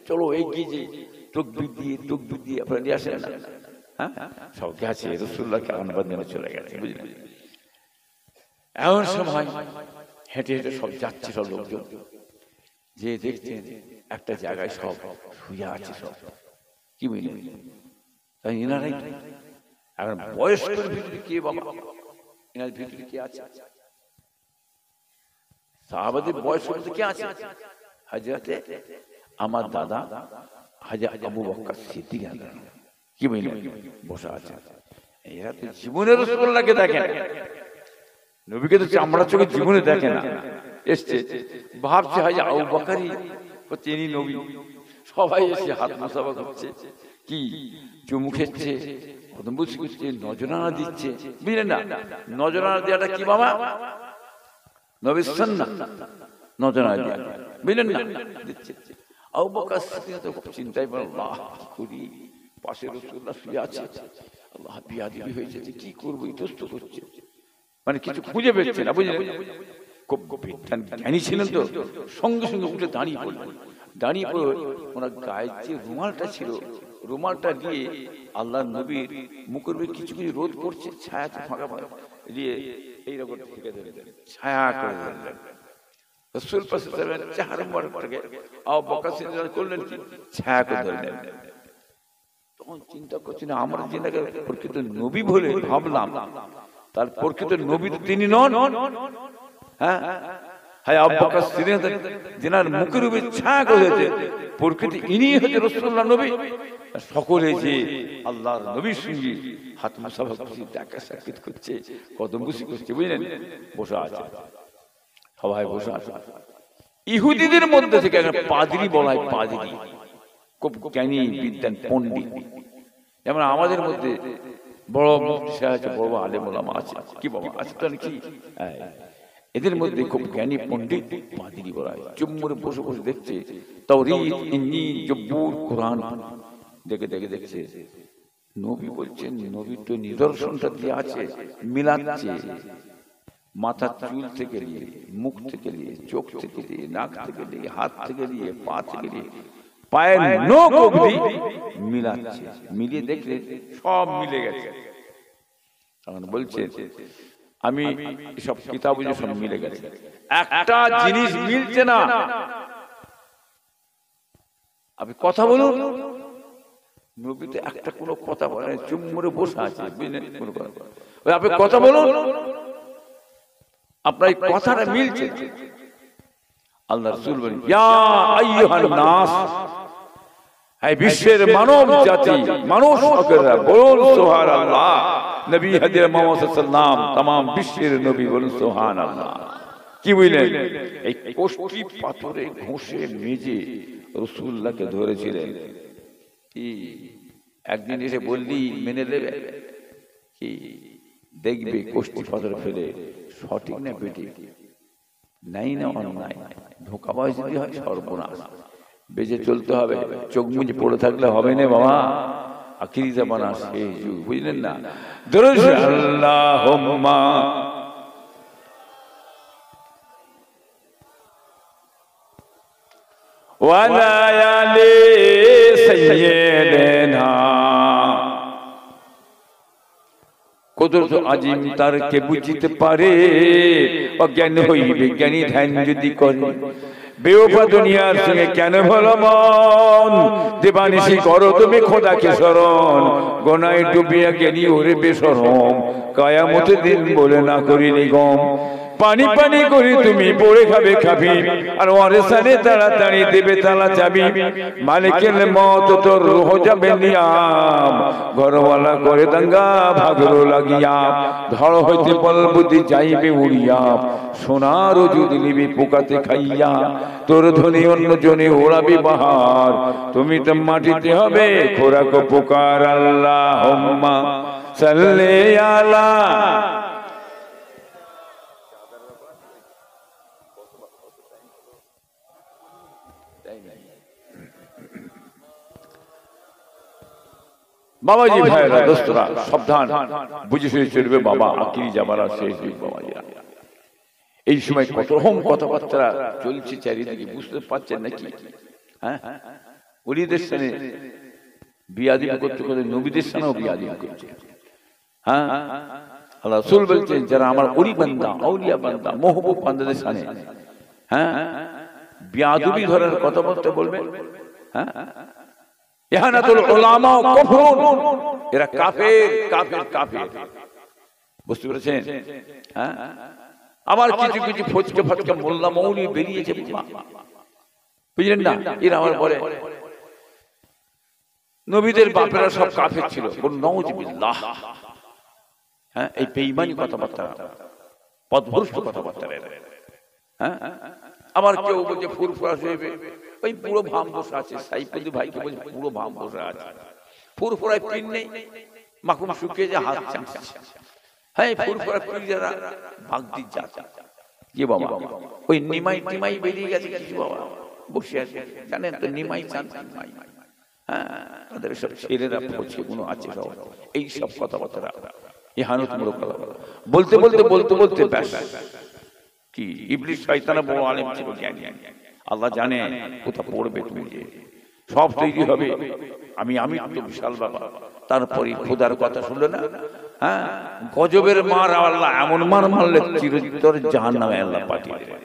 চলো এগিয়ে যে তকবীর দিয়ে আপনারা নিয়ে আসেন না। হ্যাঁ, সব গেছে, রাসূলুল্লাহকে আহ্বান জানিয়ে চলে গেছে। বুঝলেন? এমন সময় হেঁটে হেঁটে সব যাচ্ছে, সব লোকজন যে দেখছেন একটা জায়গায় সব শুয়ে আছে সব। কি বুঝলেন? তাই এনারাই এখন বয়স্কের ভিতরে কে বাবা, এনার ভিতরে কে আছে? সাহাবাদের বয়স্ক কে আছে? হযরতে আমার দাদা হযরত আবু বকর সিদ্দিক। কি বুঝলেন? বসা আছে। এরা তো জীবনে রাসূলুল্লাহকে দেখেন, নবীকে তো আমরা চোখে জীবনে দেখে না। এসছে ভাবছে হয়তো আবু বকরই হচ্ছে ইনি নবী। সবাই এসে হাত মুসাফা করছে, কি চুমু খেচ্ছে, কদমবুসি করছে, নজরানা দিচ্ছে। বুঝলেন না? নজরানা দেওয়াটা কি বাবা? নবীর সুন্নাহ, নজরানা দেওয়া। বুঝলেন না? দিচ্ছে। আবু বকর সিদ্দিক তো খুব চিন্তায় পড়ল, আল্লাহ করি, পাশে রাসূলুল্লাহ শুয়ে আছে, আল্লাহ বিয়াদবি হয়েছে, কি করবো, ইতস্ত করছে, মানে কিছু খুঁজে পেচ্ছে না। বুঝলেন? খুব বিজ্ঞান জ্ঞানী ছিলেন তো, সঙ্গে সঙ্গে উঠে দাঁড়িয়ে পড়লেন। দাঁড়িয়ে পড়ে ওনার গায়ের যে রুমালটা ছিল, রুমালটা দিয়ে আল্লাহ নবীর মুখের উপরে কিছু কিছু রোদ পড়ছে, ছায়াতে ফাঁকা ফাঁকা দিয়ে এইরকম থেকে ধরলেন, ছায়া করে ধরলেন। রাসূল পাশে চেহারা মোবারক আবু বকর সিদ্দিক করলেন কি, ছায়া করে ধরলেন। তখন চিন্তা করছি না, আমরা যিনাকে প্রকৃত নবী বলে ভাবলাম, তার প্রকৃত নবী তো তিনি নন। হ্যাঁ, আবু বকর সিদ্দিক যিনার মুখের উপরে ছায়া করেছে, প্রকৃতি ইনি হচ্ছে রাসূলুল্লাহ নবী। সকলে যে আল্লাহর নবীর সঙ্গে হাত মুসাফা করছে, দেখা সাক্ষাৎ করছে, কদমবুসি করছে। বুঝলেন? বসে আছে, সবাই বসে আছে। ইহুদিদের মধ্যে থেকে একটা পাদ্রী বলা হয়, পাদ্রী, খুব জ্ঞানী বিদ্যান পণ্ডিত। যেমন আমাদের মধ্যে বড় মুফতি সাহেব আছে, বড় আলেম ওলামা আছে, কি বাবা আছে তো নাকি? এদের মধ্যে খুব জ্ঞানী পণ্ডিত পাদ্রী বলা হয়। চুম্বরে বসে বসে দেখছে তাওরীত, ইঞ্জিল, জব্বুর, কোরআন দেখে দেখে দেখছে। নবী বলছেন, নবীর তো নিদর্শনটা দিয়ে আছে, মিলাচ্ছে। মাথার চুল থেকে নিয়ে, মুখ থেকে নিয়ে, চোখ থেকে নিয়ে, নাক থেকে নিয়ে, হাত থেকে নিয়ে, পা থেকে নিয়ে, পায়ের নখ অবধি মিলাচ্ছে। মিলিয়ে দেখলে সব মিলে গেছে। তখন বলছে, আমি সব কিতাব সব মিলে গেছে, একটা জিনিস মিলছে না। আপনি কথা বলুন। নবীতে একটা কোনো কথা বলে, চুপ করে বসে আছে, বুঝলেন? কোনো কথা ওই আপনি কথা বলুন, আপনার কথাটা মিলছে। আল্লাহ রাসূল বলেন, ইয়া আইয়ুহান নাস, হে বিশ্বের মানব জাতি, মানুষ সকলেরা বলুন সুবহানাল্লাহ। নবী হযরত মুহাম্মদ সাল্লাল্লাহু আলাইহি ওয়াসাল্লাম तमाम বিশ্বের নবী, বলুন সুবহানাল্লাহ। কি বুঝলেন? এই কোষ্ঠী পাথরে ঘষে মেজে রাসূলুল্লাহকে ধরেছিলেন। কি একদিন এসে বললি মেনে নেবে? কি দেখবে কোষ্ঠী পাথর ফেলে সঠিক না বেঠিক, নাই না অন্যায়, ধোঁকাবাজ যদি হয় সর্বনাশ, বেঁচে চলতে হবে। চোখ মুজে পড়ে থাকলে হবে না বাবা, আখিরি জামানা শেষ যুগ, বুঝলেন না? দরুদ আল্লাহুম্মা ওয়ালা আলি সাইয়্যিদিনা। কুদরত আজিম তার কে বুঝিতে পারে, অজ্ঞান হইবে জ্ঞানী ধ্যান যদি করে। বেওফা দুনিয়ার সঙ্গে কেন ভালো মন, দেবানিশি করো তুমি খোদাকে শরণ। গোনায় ডুবিয়া জ্ঞানী ওরে বেশরম, কায়ামতের দিন বলে না করি নিগম। পানি পানি করি তুমি পড়ে খাবে খাবি, আর ওয়ারেসানে তাড়াতাড়ি দেবে তালা চাবি। মালিকের মত তোর রূহ যাবে নিয়াম, ঘরওয়ালা করে দাঙ্গা ভাগরো লাগিয়া। ধর হইতে বল বুদ্ধি যাইবে উড়িয়া, সোনার ওজুদ নিবি পোকাতে খাইয়া। তোর ধ্বনি অন্য জনে ওড়াবি বাহার, তুমি তো মাটিতে হবে খোরাক পোকার। আল্লাহুম্মা সাল্লি আলা। বাবাজি ভাইরা দোস্তরা সাবধান, বুঝে শুনে চলবে বাবা, আখিরি জামানা শেষ যুগ বাবাজিরা। এই সময় কত রকম কথাবার্তা চলছে চারিদিকে, বুঝতে পারছেন নাকি? হ্যাঁ, ওলিদের সামনে বিয়াদিম করতে করতে নবীদের সামনেও বিয়াদিম করছে। হ্যাঁ, আল্লাহ রাসূল বলছেন যারা আমার ওলি বান্দা, আউলিয়া বান্দা, মাহবুব বান্দাদের সামনে হ্যাঁ বিয়াদবি ধরার কথাবার্তা বলবেন, হ্যাঁ ইহানাতুল উলামা কুফরুন, এরা কাফের কাফের কাফের। বুঝতে পেরেছেন? হ্যাঁ, আমার কিছু কিছু ফচকে ফচকে মোল্লা মৌলী বেরিয়েছে, বুঝলেন না? এরা আমার বলে নবীদের বাপেরা সব কাফের ছিল, নাউযুবিল্লাহ। হ্যাঁ, এই বেঈমানি কথাবার্তা, পদভ্রষ্ট কথাবার্তা। হ্যাঁ, আবার কেউ বলছে ফুরফুরা হইবে, ওই পুরো ভাম বসে আছে। সাইফুদ্দিন ভাইকে বলছে পুরো ভাম বসে আছে, ফুরফুরায় পিন নেই, মাখন শুকিয়ে যায়, হাত চামচা। হ্যাঁ, ফুরফুরা পিন যারা ভাগদি যাচ্ছে কি বাবা, ওই নিমাই টিমাই বেরিয়ে গেছে কিছু বাবা বসে আছে, জানেন তো? নিমাই চান নিমাই, হ্যাঁ, তাদের সব ছেলেরা পড়ছে কোনো আছে সব এই সব কথাবার্তা, ইহানতমূলক কথা বলতে বলতে বলতে বলতে ব্যাস কি ইবলিস শয়তানা বড় আলেম ছিল, জ্ঞানী। আল্লাহ জানে কোথা পড়বে তুমি, যে সব তৈরি হবে। আমি তো বিশাল বাবা, তারপরে খোদার কথা শুনলে না? হ্যাঁ, গজবের মার আল্লাহ এমন মার মারলে চিরতর জাহান্নামে আল্লাহ পাঠিয়ে দেবে।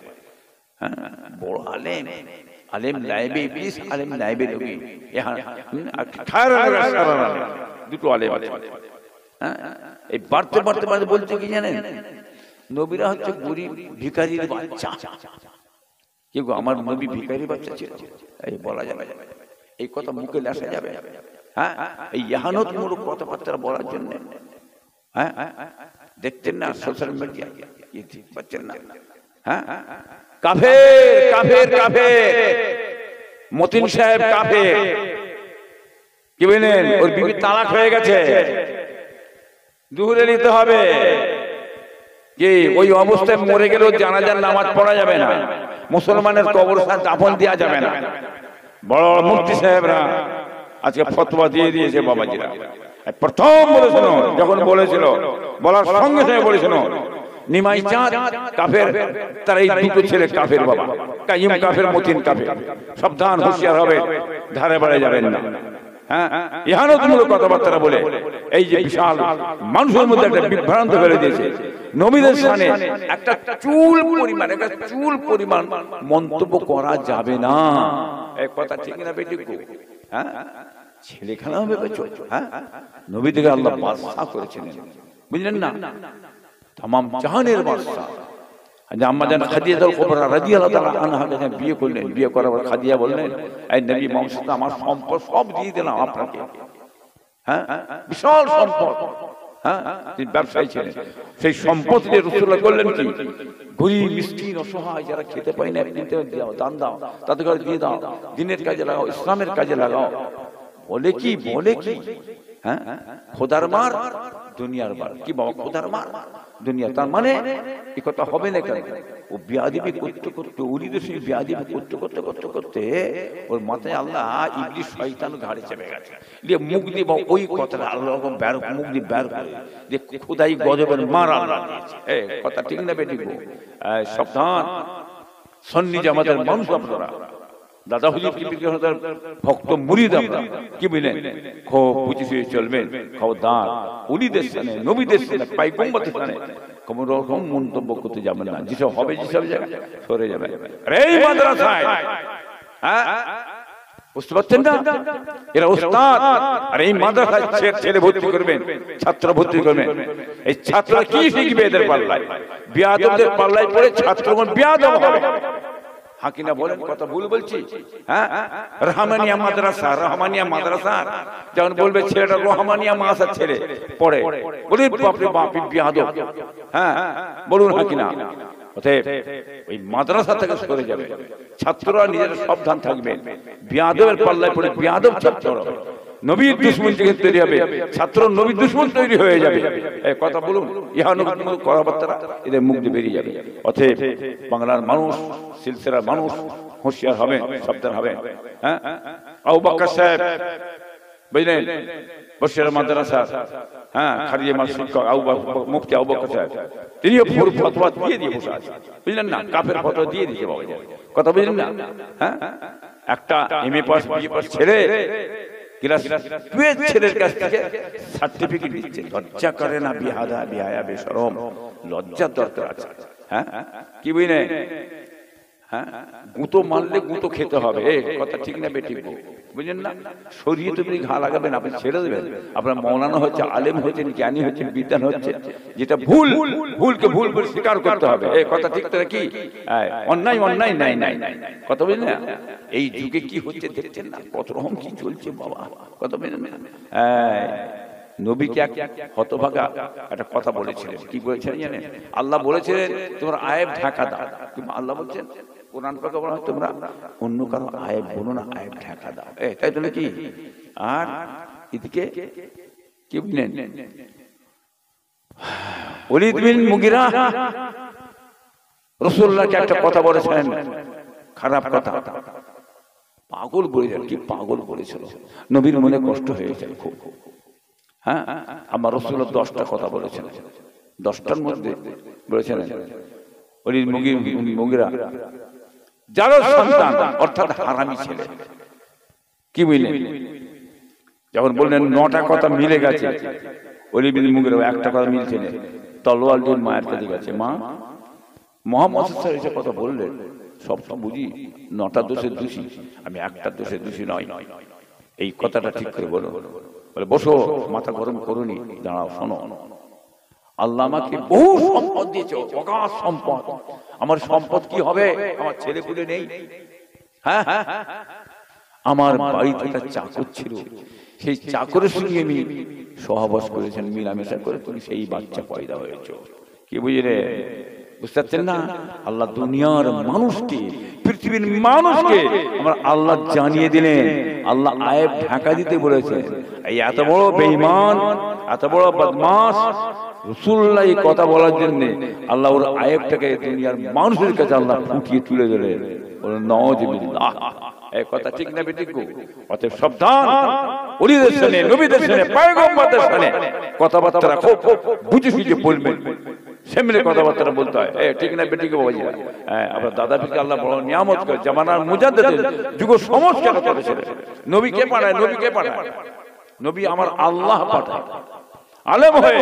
হ্যাঁ, বড় আলেম, আলেম নায়েবে ইবলিস, আলেম নায়েবে নবী, দুটো আলেম আছে। হ্যাঁ, এই বাড়তে বাড়তে বাড়তে বলতে কি জানেন, নবীরা হচ্ছে গরিব ভিখারির বাচ্চা। কি গো, আমার নবী ভিখারি বাচ্চা ছিল? এই বলা যাবে, এই কথা মুখে লেসা যাবে? হ্যাঁ, এই ইহানতমূলক কথাবার্তা বলার জন্য। হ্যাঁ, দেখতেন না সোশ্যাল মিডিয়া, পাচ্ছেন না? হ্যাঁ, কাফের কাফের কাফের, মতিন সাহেব কাফের। কি বলেন? ওর বিবি তালাক হয়ে গেছে, দুহুরে নিতে হবে। যে ওই অবস্থায় মরে গেলেও জানাজার নামাজ পড়া যাবে না, মুসলমানের কবরস্থান দাফন দেওয়া যাবে না। বড় মুফতি সাহেবরা আজকে ফতোয়া দিয়ে দিয়েছে বাবাজিরা। প্রথম বলেছিল, যখন বলেছিল, বলার সঙ্গে সঙ্গে বলেছিল নিমাই চাঁদ কাফের, তার এই দুটো ছেলে কাফের বাবা, কাইয়ুম কাফের, মতিন কাফের। সাবধান, হুঁশিয়ার হবে, ধারে বাড়ে যাবেন না। হ্যাঁ, ইহানতমূলক কথাবার্তা বলে এই যে বিশাল মানুষের মধ্যে একটা বিভ্রান্ত ফেলে দিয়েছে। নবীদের সামনে একটা চুল পরিমাণ মন্তব্য করা যাবে না। এক কথা ঠিক না বেটি? হ্যাঁ, ছেলে খেলা হবে। হ্যাঁ, নবীদেরকে আল্লাহ বাদশা করেছিলেন, বুঝলেন না? তামাম জাহানের বাদশা। আম্মা জান খাদিজা কুবরা রাদিয়াল্লাহু তাআলা আনহা যখন বিয়ে করলেন, বিয়ে করার পর খাদিজা বললেন, এই নবী মুহাম্মদ, আমার সম্পদ সব দিয়ে দিলাম আপনাকে। হ্যাঁ, বিশাল সম্পদ। হ্যাঁ, তিনি ব্যবসায়ী ছিলেন। সেই সম্পদ দিয়ে রাসূলুল্লাহ করলেন কি, গরীব মিসকিন অসহায় যারা খেতে পায় না, দান দাও, তাদের ঘরে দিয়ে দাও, দিনের কাজে লাগাও, ইসলামের কাজে লাগাও। বলে কি হ্যাঁ, খোদার মার দুনিয়ার বার। কি বাবা, খোদার মার দুনিয়া, তার মানে এই কথা হবে না কেন? ও বিয়াদিবি করতে করতে, উরিদের সঙ্গে বিয়াদিবি করতে করতে ওর মাথায় আল্লাহ ইবলিস শয়তান ঘাড়ে চেপে গেছে। দিয়ে মুখ দিয়ে ওই কথাটা আল্লাহ মুখ দিয়ে বের করে যে খোদাই গজবের মার আল্লাহ দিয়েছে। কথা ঠিক না বেটি? সাবধান, সন্নি জামাতের মানুষ আপনারা, দাদা হুজুর কি ভক্ত মুরিদ আপনারা, কি বুঝলেন? খুব বুঝে শুয়ে চলবেন, খবরদার উলিদের সামনে, নবীদের সামনে, পয়গম্বরের সামনে কোন রকম মন্তব্য করতে যাবেন না। যেসব হবে, যেসব জায়গায় সরে যাবেন। এই মাদ্রাসায়, হ্যাঁ, বুঝতে পারছেন না? এরা ওস্তাদ, আর এই মাদ্রাসায় ছেলে ভর্তি করবেন, ছাত্র ভর্তি করবেন। এই ছাত্ররা কি শিখবে? এদের পাল্লায়, বিয়াদবদের পাল্লায় পড়ে ছাত্রগণ বিয়াদব হবে। হাকিনা বলেন, কথা ভুল বলছি? হ্যাঁ, রহমানিয়া মাদ্রাসা যখন বলবে ছেলেটা রহমানিয়া মাদ্রাসার ছেলে পড়ে, বলি বাপরে বাপ বিয়াদব। হ্যাঁ, বলুন হাকিনা। অতএব ওই মাদ্রাসা থেকে সরে যাবে, ছাত্ররা নিজেরা সাবধান থাকবেন। বিয়াদবের পাল্লায় পড়ে বিয়াদব ছাত্র নবীর দুশমন থেকে তৈরি হবে, ছাত্র নবীর দুশমন তৈরি হয়ে যাবে। এই কথা বলুন, ইহানুক কথাবার্তা এদের মুখ দিয়ে বেরিয়ে যাবে। অতএব বাংলার মানুষ, সিলসিলার মানুষ হুঁশিয়ার হবেন, সাবধান হবেন। হ্যাঁ, আবু বকর সাহেব বুঝলেন, বসিরা মাদ্রাসা, হ্যাঁ, খারিয়ে মাল শিক্ষক মুফতি আবু বকর সাহেব, তিনিও ফতোয়া দিয়ে বসে আছে, বুঝলেন না? কাফের ফতোয়া দিয়ে দিয়েছে বাবা, কথা বুঝলেন না? হ্যাঁ, একটা এমএ পাস, বিএ পাস ছেলে ছেলের কাছ থেকে সার্টিফিকেট দিচ্ছে। লজ্জা করে না? বিহায়া বেশরম, লজ্জার দরকার আছে। হ্যাঁ, কি বুঝলেন? হ্যাঁ, গুঁতো মারলে গুঁতো খেতে হবে, কথা ঠিক না বেটি? বুঝলেন না? শরীয়তে তুমি ঘা লাগাবেন, আপনি ছেড়ে দেবেন। আপনার মৌলানা হচ্ছে, আলেম হচ্ছেন, জ্ঞানী হচ্ছেন, বিদ্যান হচ্ছে, যেটা ভুলকে ভুল করে স্বীকার করতে হবে। কথা ঠিক তো কি? অন্যায় নাই, কথা বুঝলেন না? এই যুগে কি হচ্ছে দেখছেন না? কত রকম কি চলছে বাবা, কথা বুঝলেন না? নবীকে হতভাগা একটা কথা বলেছিলেন। কি বলেছিলেন জানেন? আল্লাহ বলেছিলেন তোমার আয়েব ঢাকা দাও। আল্লাহ বলছেন কোরআন পাকে বলা হয় তোমরা অন্য কারো আয়েব বলো না, আয়েব ঢাকা দাও। তাই তো নাকি? আর এদিকে কি বললেন? ওলীদ বিন মুগীরা রাসূলুল্লাহকে একটা কথা বলেছেন, খারাপ কথা, পাগল বলেছেন। কি পাগল বলেছিল? নবীর মনে কষ্ট হয়েছে খুব। হ্যাঁ, আমার রাসূলুল্লাহ 10টা কথা বলেছেন, 10টার মধ্যে বলেছেন ওলীদ মুগীরা যারা সন্তান অর্থাৎ হারামি ছেলে। কি বুঝলেন? যখন বললেন 9টা কথা মিলে গেছে, ওলীদ বিন মুগীরা একটা কথা মিলছে না, তলোয়ার দিয়ে মায়ের কাছে গেছে, মা মুহাম্মদ সাল্লাল্লাহু আলাইহি ওয়াসাল্লাম কথা বললেন, সব বুঝি 9টা দোষের দোষী, আমি একটা দোষের দোষী নয়, এই কথাটা ঠিক করে বলো। বলে বসো, মাথা গরম করুনি, দাঁড়াও, শোনো। আল্লাহ আমাকে বহু সম্পদ দিয়েছে, অগাধ সম্পদ। আমার সম্পদ কি হবে? আমার ছেলে পুলে নেই। হ্যাঁ, আমার বাড়িতে একটা চাকর ছিল, সেই চাকরের সঙ্গে আমি সহবাস করেছেন, মিলামেশা করে তুমি সেই বাচ্চা পয়দা হয়েছ। কি বুঝলে? বুঝতে পারছেন না? আল্লাহ দুনিয়ার মানুষকে, পৃথিবীর মানুষকে আমার আল্লাহ জানিয়ে দিলেন। আল্লাহ আয়েব ঢাকা দিতে বলেছেন। এই এত বড় বেঈমান, এত বড় বদমাশ রাসূলুল্লাহ এই কথা বলার জন্য আল্লাহ ওর আয়েবটাকে দুনিয়ার মানুষের কাছে আল্লাহ ফুটিয়ে তুলে দিলেন। বলেন নাউযুবিল্লাহ। এই কথা ঠিক না বেঠিক? অতএব সাবধান, ওলীদের সামনে, নবীদের সামনে, পয়গম্বরদের সামনে কথাবার্তা খুব বুঝে সুঝে বলবেন, সেমনি কথাবার্তা বলতে হয়। ঠিক না বেঠিক? বাবাজিরা, আপনার দাদা পিকে আল্লাহ বড় নিয়ামত করে, জামানার মুজাদ্দিদ যুগ সংস্কার করেছিলেন। নবীকে পাঠায়, নবী আমার আল্লাহ পাঠায়। আলেম হয়ে,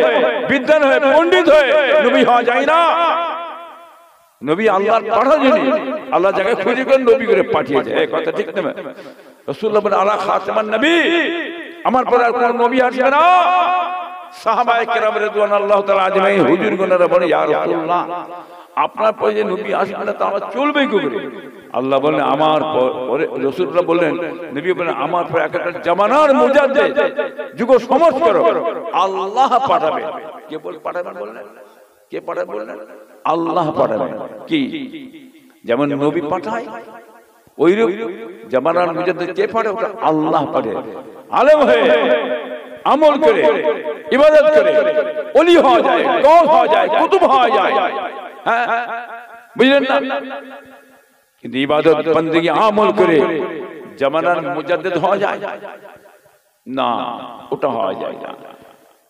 বিদ্বান হয়ে, পণ্ডিত হয়ে নবী হওয়া যায় না। নবী আল্লাহর পাঠা যিনি, আল্লাহ জায়গায় খুঁজে করে নবী করে পাঠিয়েছে। এই কথা ঠিক না? রাসূলুল্লাহ বলেন আলা খাতামান নবী, আমার পরে আর কোন নবী আসবে না। সাহাবায়ে কেরাম রাদিয়াল্লাহু তাআলা আজমাইন হুজুরগণরা বলে ইয়া রাসূলুল্লাহ, আপনার পরে যে নবী আসবে না তা আমরা চলবে কি করে? আল্লাহ বললেন আমার পরে, রাসূলুল্লাহ বললেন, নবী বললেন আমার পরে একটা জামানার মুজাদ্দিদ যুগ সংস্কারক আল্লাহ পাঠাবেন। কে পাঠাবেন বললেন? কে পাঠাবেন বললেন? আল্লাহ পাঠাবেন। কি যেমন নবী পাঠায় ওইরূপ জামানার মুজাদ্দিদ কে পাঠায়? ওটা আল্লাহ পাঠায়। আলেম হয়ে আমল করে ইবাদত করে ওলি হওয়া যায়, গৌস হওয়া যায়, কুতুব হওয়া যায়। হ্যাঁ বুঝলেন না? কিন্তু ইবাদত বন্দেগী আমল করে জামানার মুজাদ্দিদ হওয়া যায় না, ওটা হওয়া যায় না।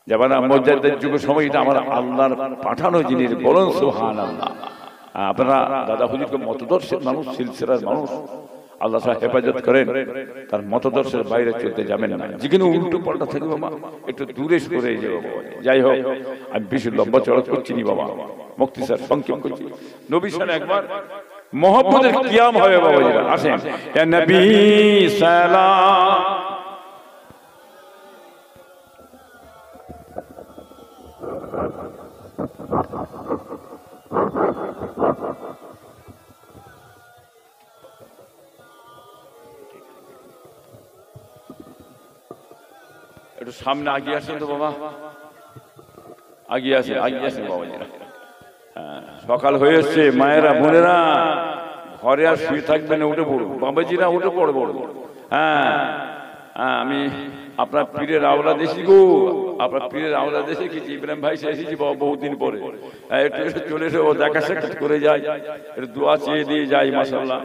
জামানার মুজাদ্দিদ যুগ সময়টা আমার আল্লাহর পাঠানো জিনিস। বলুন সুবহানাল্লাহ। আপনারা দাদা হুজুরকে মতদর্শের মানুষ, সিলসিলার মানুষ, আল্লাহ তাআলা হেফাজত করেন, তার মতদর্শের বাইরে চলতে যাবেন না। যেখানে উল্টো পাল্টা থাকবে বাবা একটু দূরে সরে যাবে বাবা। যাই হোক, আমি বেশি লম্বা চড়া করছি নি বাবা, মুক্তাসার সংক্ষেপ করছি। নবী সাল্লাল্লাহু একবার মোহাম্মদের কিয়াম হবে বাবা। আসেন ইয়া নবী সালাম। একটু সামনে আগিয়ে আসেন তো বাবা, আগিয়ে আসেন, আগিয়ে আসেন বাবা। হ্যাঁ, সকাল হয়ে এসছে, মায়েরা বোনেরা ঘরে আর শুয়ে থাকবেন না, উঠে পড়ুন বাবাজিরা, উঠে পড়বো। হ্যাঁ হ্যাঁ, আমি আপনার পীরের আওলা দেশি গো, আপনার পীরের আওলা দেশে কি ইব্রাহিম ভাই এসেছি বাবা বহুদিন পরে। একটু এসে চলে এসে ও দেখা সাক্ষাৎ করে যায়, একটু দোয়া চেয়ে দিয়ে যাই। মাশাআল্লাহ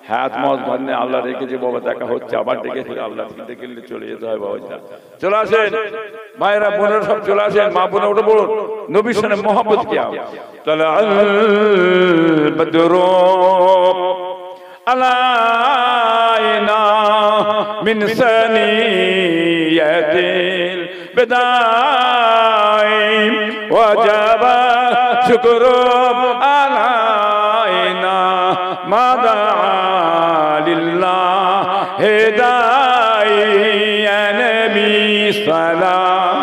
হায়াত মত ভান্নে আল্লাহ রেখেছে বাবা, দেখা হচ্ছে, আবার ডেকে ফিরে আল্লাহ ডেকে চলে যেতে হয় বাবাজিরা। চলে আসেন ভাইরা বোনেরা, সব চলে আসেন, মা বোনে উঠে পড়ুন। নবীর সাথে মহব্বত কিয়া তালা আল বদরু আলাইনা মিন সানিয়াতিল বিদাই ওয়াজাবা শুকরু আলাইনা মাদা লিল্লাহ হিদাই ইয়া নবী সালাম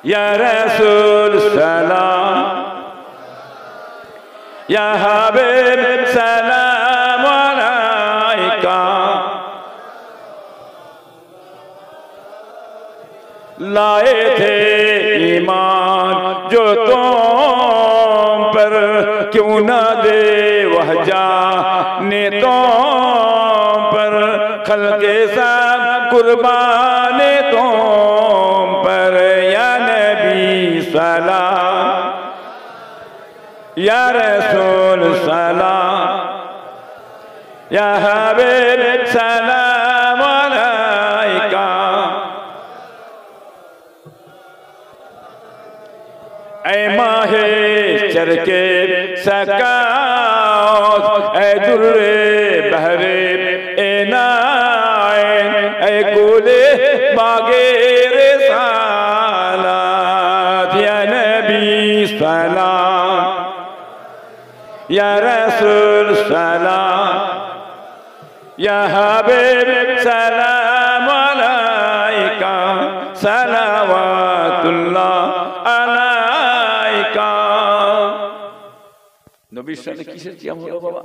ইয়া রাসূল সালাম ইয়া হাবিব সালাম আলাইকা लाए थे ईमान जो तुम पर, क्यों न दे वह जाने तुम पर, खल्के सब कुर्बान तुम पर, या नबी सलाम या रसूल सलाम या हबीब सलाम अलैका। ऐ माहे चरके सकाओ, ऐ दुर्रे बहरे एनाएं, ऐ गुले बागे रिसालत, या नबी सलाम या रसूल सलाम या हबीब सलाम अलैका, सलावातुल्लाह अलैका। নবীর সাথে কিসের কিয়াম হলো বাবা?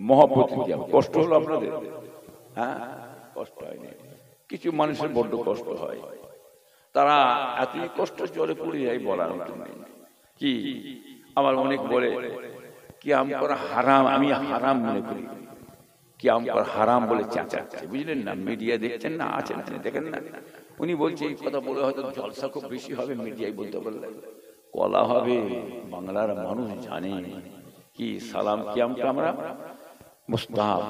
মহব্বতের কিয়াম। কষ্ট হলো আপনাদের? হ্যাঁ, কষ্ট হয়নি। কিছু মানুষের বড্ড কষ্ট হয়, তারা এতই কষ্ট জলে পড়ে যায় বলার মতো নেই। কি আমার অনেক বলে কিয়াম করা হারাম, আমি হারাম মনে করি। কিয়াম করা হারাম বলে চেঁচাচ্ছে, বুঝলেন না? মিডিয়া দেখছেন না, আছেন দেখেন না, উনি বলছে এই কথা বলে হয়তো জলসা খুব বেশি হবে, মিডিয়ায় বলতে পারলে কলা হবে। বাংলার মানুষ জানে কি সালাম কিয়ামটা আমরা মুস্তাহাব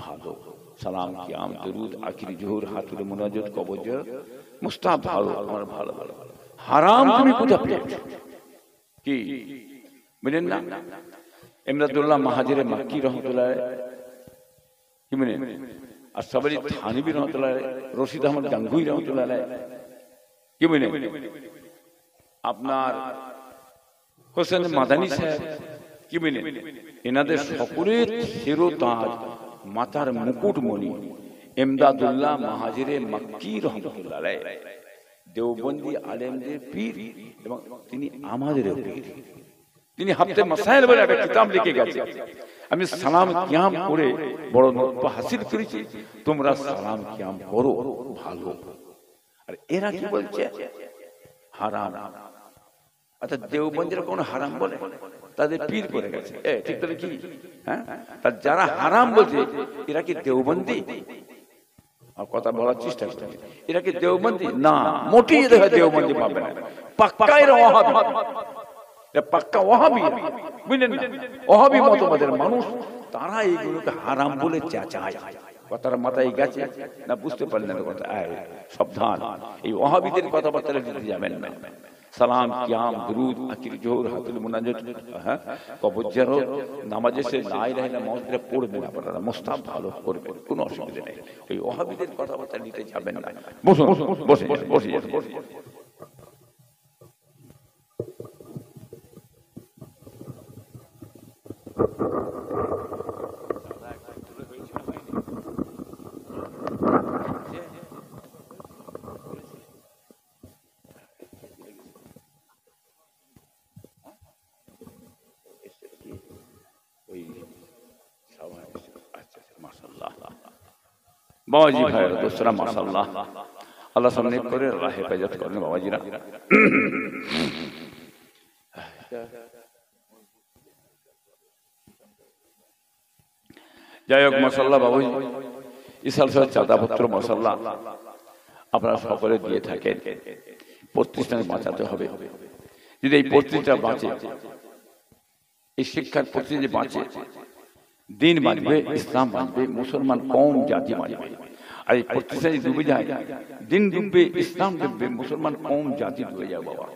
ভালো, সালাম কিয়াম দরুদ আখিরি জোহর হাতুরে মুনাজাত কবজ মুস্তাহাব ভালো, আমার ভালো ভালো। হারাম তুমি কোথা পেয়েছো? কি বুঝলেন না? ইমদাদুল্লাহ মাহাজিরে মাক্কি রহমতুল্লাহ কি মানে, আর সাবরি থানভী রহমতুল্লাহ, রশিদ আহমদ গাঙ্গুই রহমতুল্লাহ কি মানে, আপনার হোসেন মাদানী সাহেব কি মানে, এনাদের সকলের শিরোতাজ মাথার মুকুটমণি ইমদাদুল্লাহ মাহাজিরে মাক্কি রহমতুল্লাহ দেওবন্দি আলেমদের পীর এবং তিনি আমাদেরও পীর। তিনি হাফতে মাসাইল বলে একটা কিতাব লিখে গেছে, আমি সালাম কিয়াম করে বড় নতবা হাসিল করেছি, তোমরা সালাম কিয়াম করো ভালো। আর এরা কি বলছে? হারাম। আচ্ছা দেওবন্দিরা কোন হারাম বলে? তাদের পীর করে গেছে, ঠিক তাহলে কি? হ্যাঁ, যারা হারাম বলছে এরা কি দেওবন্দি? কথা বলার চেষ্টা করছে, এরা কি দেওবন্দি? না, মোটেই দেখা দেওবন্দি পাবে না, পাক্কা এরা ওয়াহাবি, পাক্কা ওয়াহাবি, বুঝলেন না? ওয়াহাবি মতবাদের মানুষ, তারা এইগুলোকে হারাম বলে চেঁচায়। কথাটা মাথায় গেছে না? বুঝতে পারলেন কথা? সাবধান, এই ওয়াহাবিদের কথাবার্তা দিতে যাবেন না। সালাম কিয়াম দুরুদ আখির জোহর হাতুল মুনাজাত, হ্যাঁ, কবর জিয়ারত, নামাজে সে লা ইলাহা ইল্লাল্লাহ মসজিদে পড়বেন, আপনারা মুস্তাহাব ভালো করবেন, কোনো অসুবিধা নেই। এই ওয়াহাবিদের কথাবার্তা নিতে যাবেন না। বসুন, বসে বসে বসে বাবাজি ভাইয়ের দোস্তরা, মাশাআল্লাহ, আল্লাহ সামনে করে আল্লাহ হেফাজত করেন বাবাজিরা। যাই হোক, মাশাআল্লাহ বাবাজি, ইসাল সাহেব চাঁদাপত্র মাশাআল্লাহ আপনারা সকলে দিয়ে থাকেন। প্রতিষ্ঠানে বাঁচাতে হবে। যদি এই প্রতিষ্ঠান বাঁচে, এই শিক্ষার প্রতিষ্ঠান বাঁচে, দিন বাঁচবে, ইসলাম বাঁচবে, মুসলমান কম জাতি বাঁচবে। আর এই প্রতিষ্ঠানে ডুবে যায়, দিন ডুববে, ইসলাম ডুববে, মুসলমান কম জাতি ডুবে যায়। বাবা,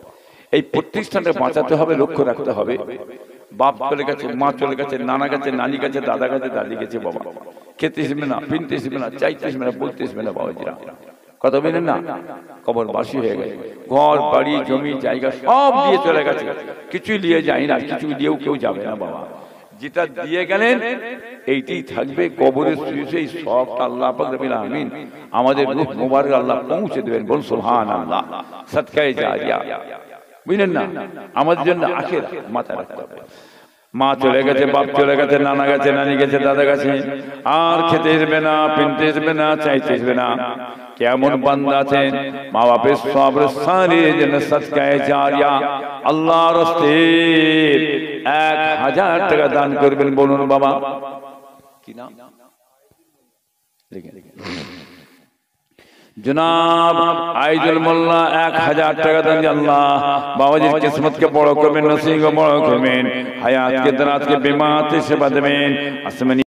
এই প্রতিষ্ঠানটা বাঁচাতে হবে, লক্ষ্য রাখতে হবে। বাপ চলে গেছে, মা চলে গেছে, নানা গেছে, নানি গেছে, দাদা গেছে, দাদি গেছে, বাবা খেতে শিখবে না, পিনতে শিখবে না, চাইতে শিখবে না, বলতে শিখবে না। বাবাজিরা কথা বলেন না, কবর বাসি হয়ে গেছে, ঘর বাড়ি জমি জায়গা সব দিয়ে চলে গেছে, কিছুই নিয়ে যায় না, কিছু দিয়েও কেউ যাবে না। বাবা যেটা দিয়ে গেলেন এইটি থাকবে, কবরে শুয়ে সব আল্লাহ পাক রব্বুল আমিন আমাদের রূহ মোবারক আল্লাহ পৌঁছে দেবেন। বল সুবহানাল্লাহ, সাদকায়ে জারিয়া, বুঝলেন না? আমাদের জন্য আখিরাত মাথায় রাখতে হবে। মা চলে গেছে, বাপ চলে গেছে, নানা গেছে, নানি গেছে, দাদা গেছে, আর খেতে আসবে না, পিনতে আসবে না, চাইতে আসবে না। কেমন বান্দা আছেন মা বাপের সবর সারে যেন সাদকায়ে জারিয়া আল্লাহর রাস্তে 1000 টাকা দান করবেন। বলুন বাবা কি নাম? জনাব আইজুল মোল্লা 1000 টাকা দান। আল্লাহ বাবাজির কিসমতকে বড় করবেন, নসিবকে বড় করবেন, হায়াতকে দারাজকে বিমাতে সেবা দেবেন, আসমানি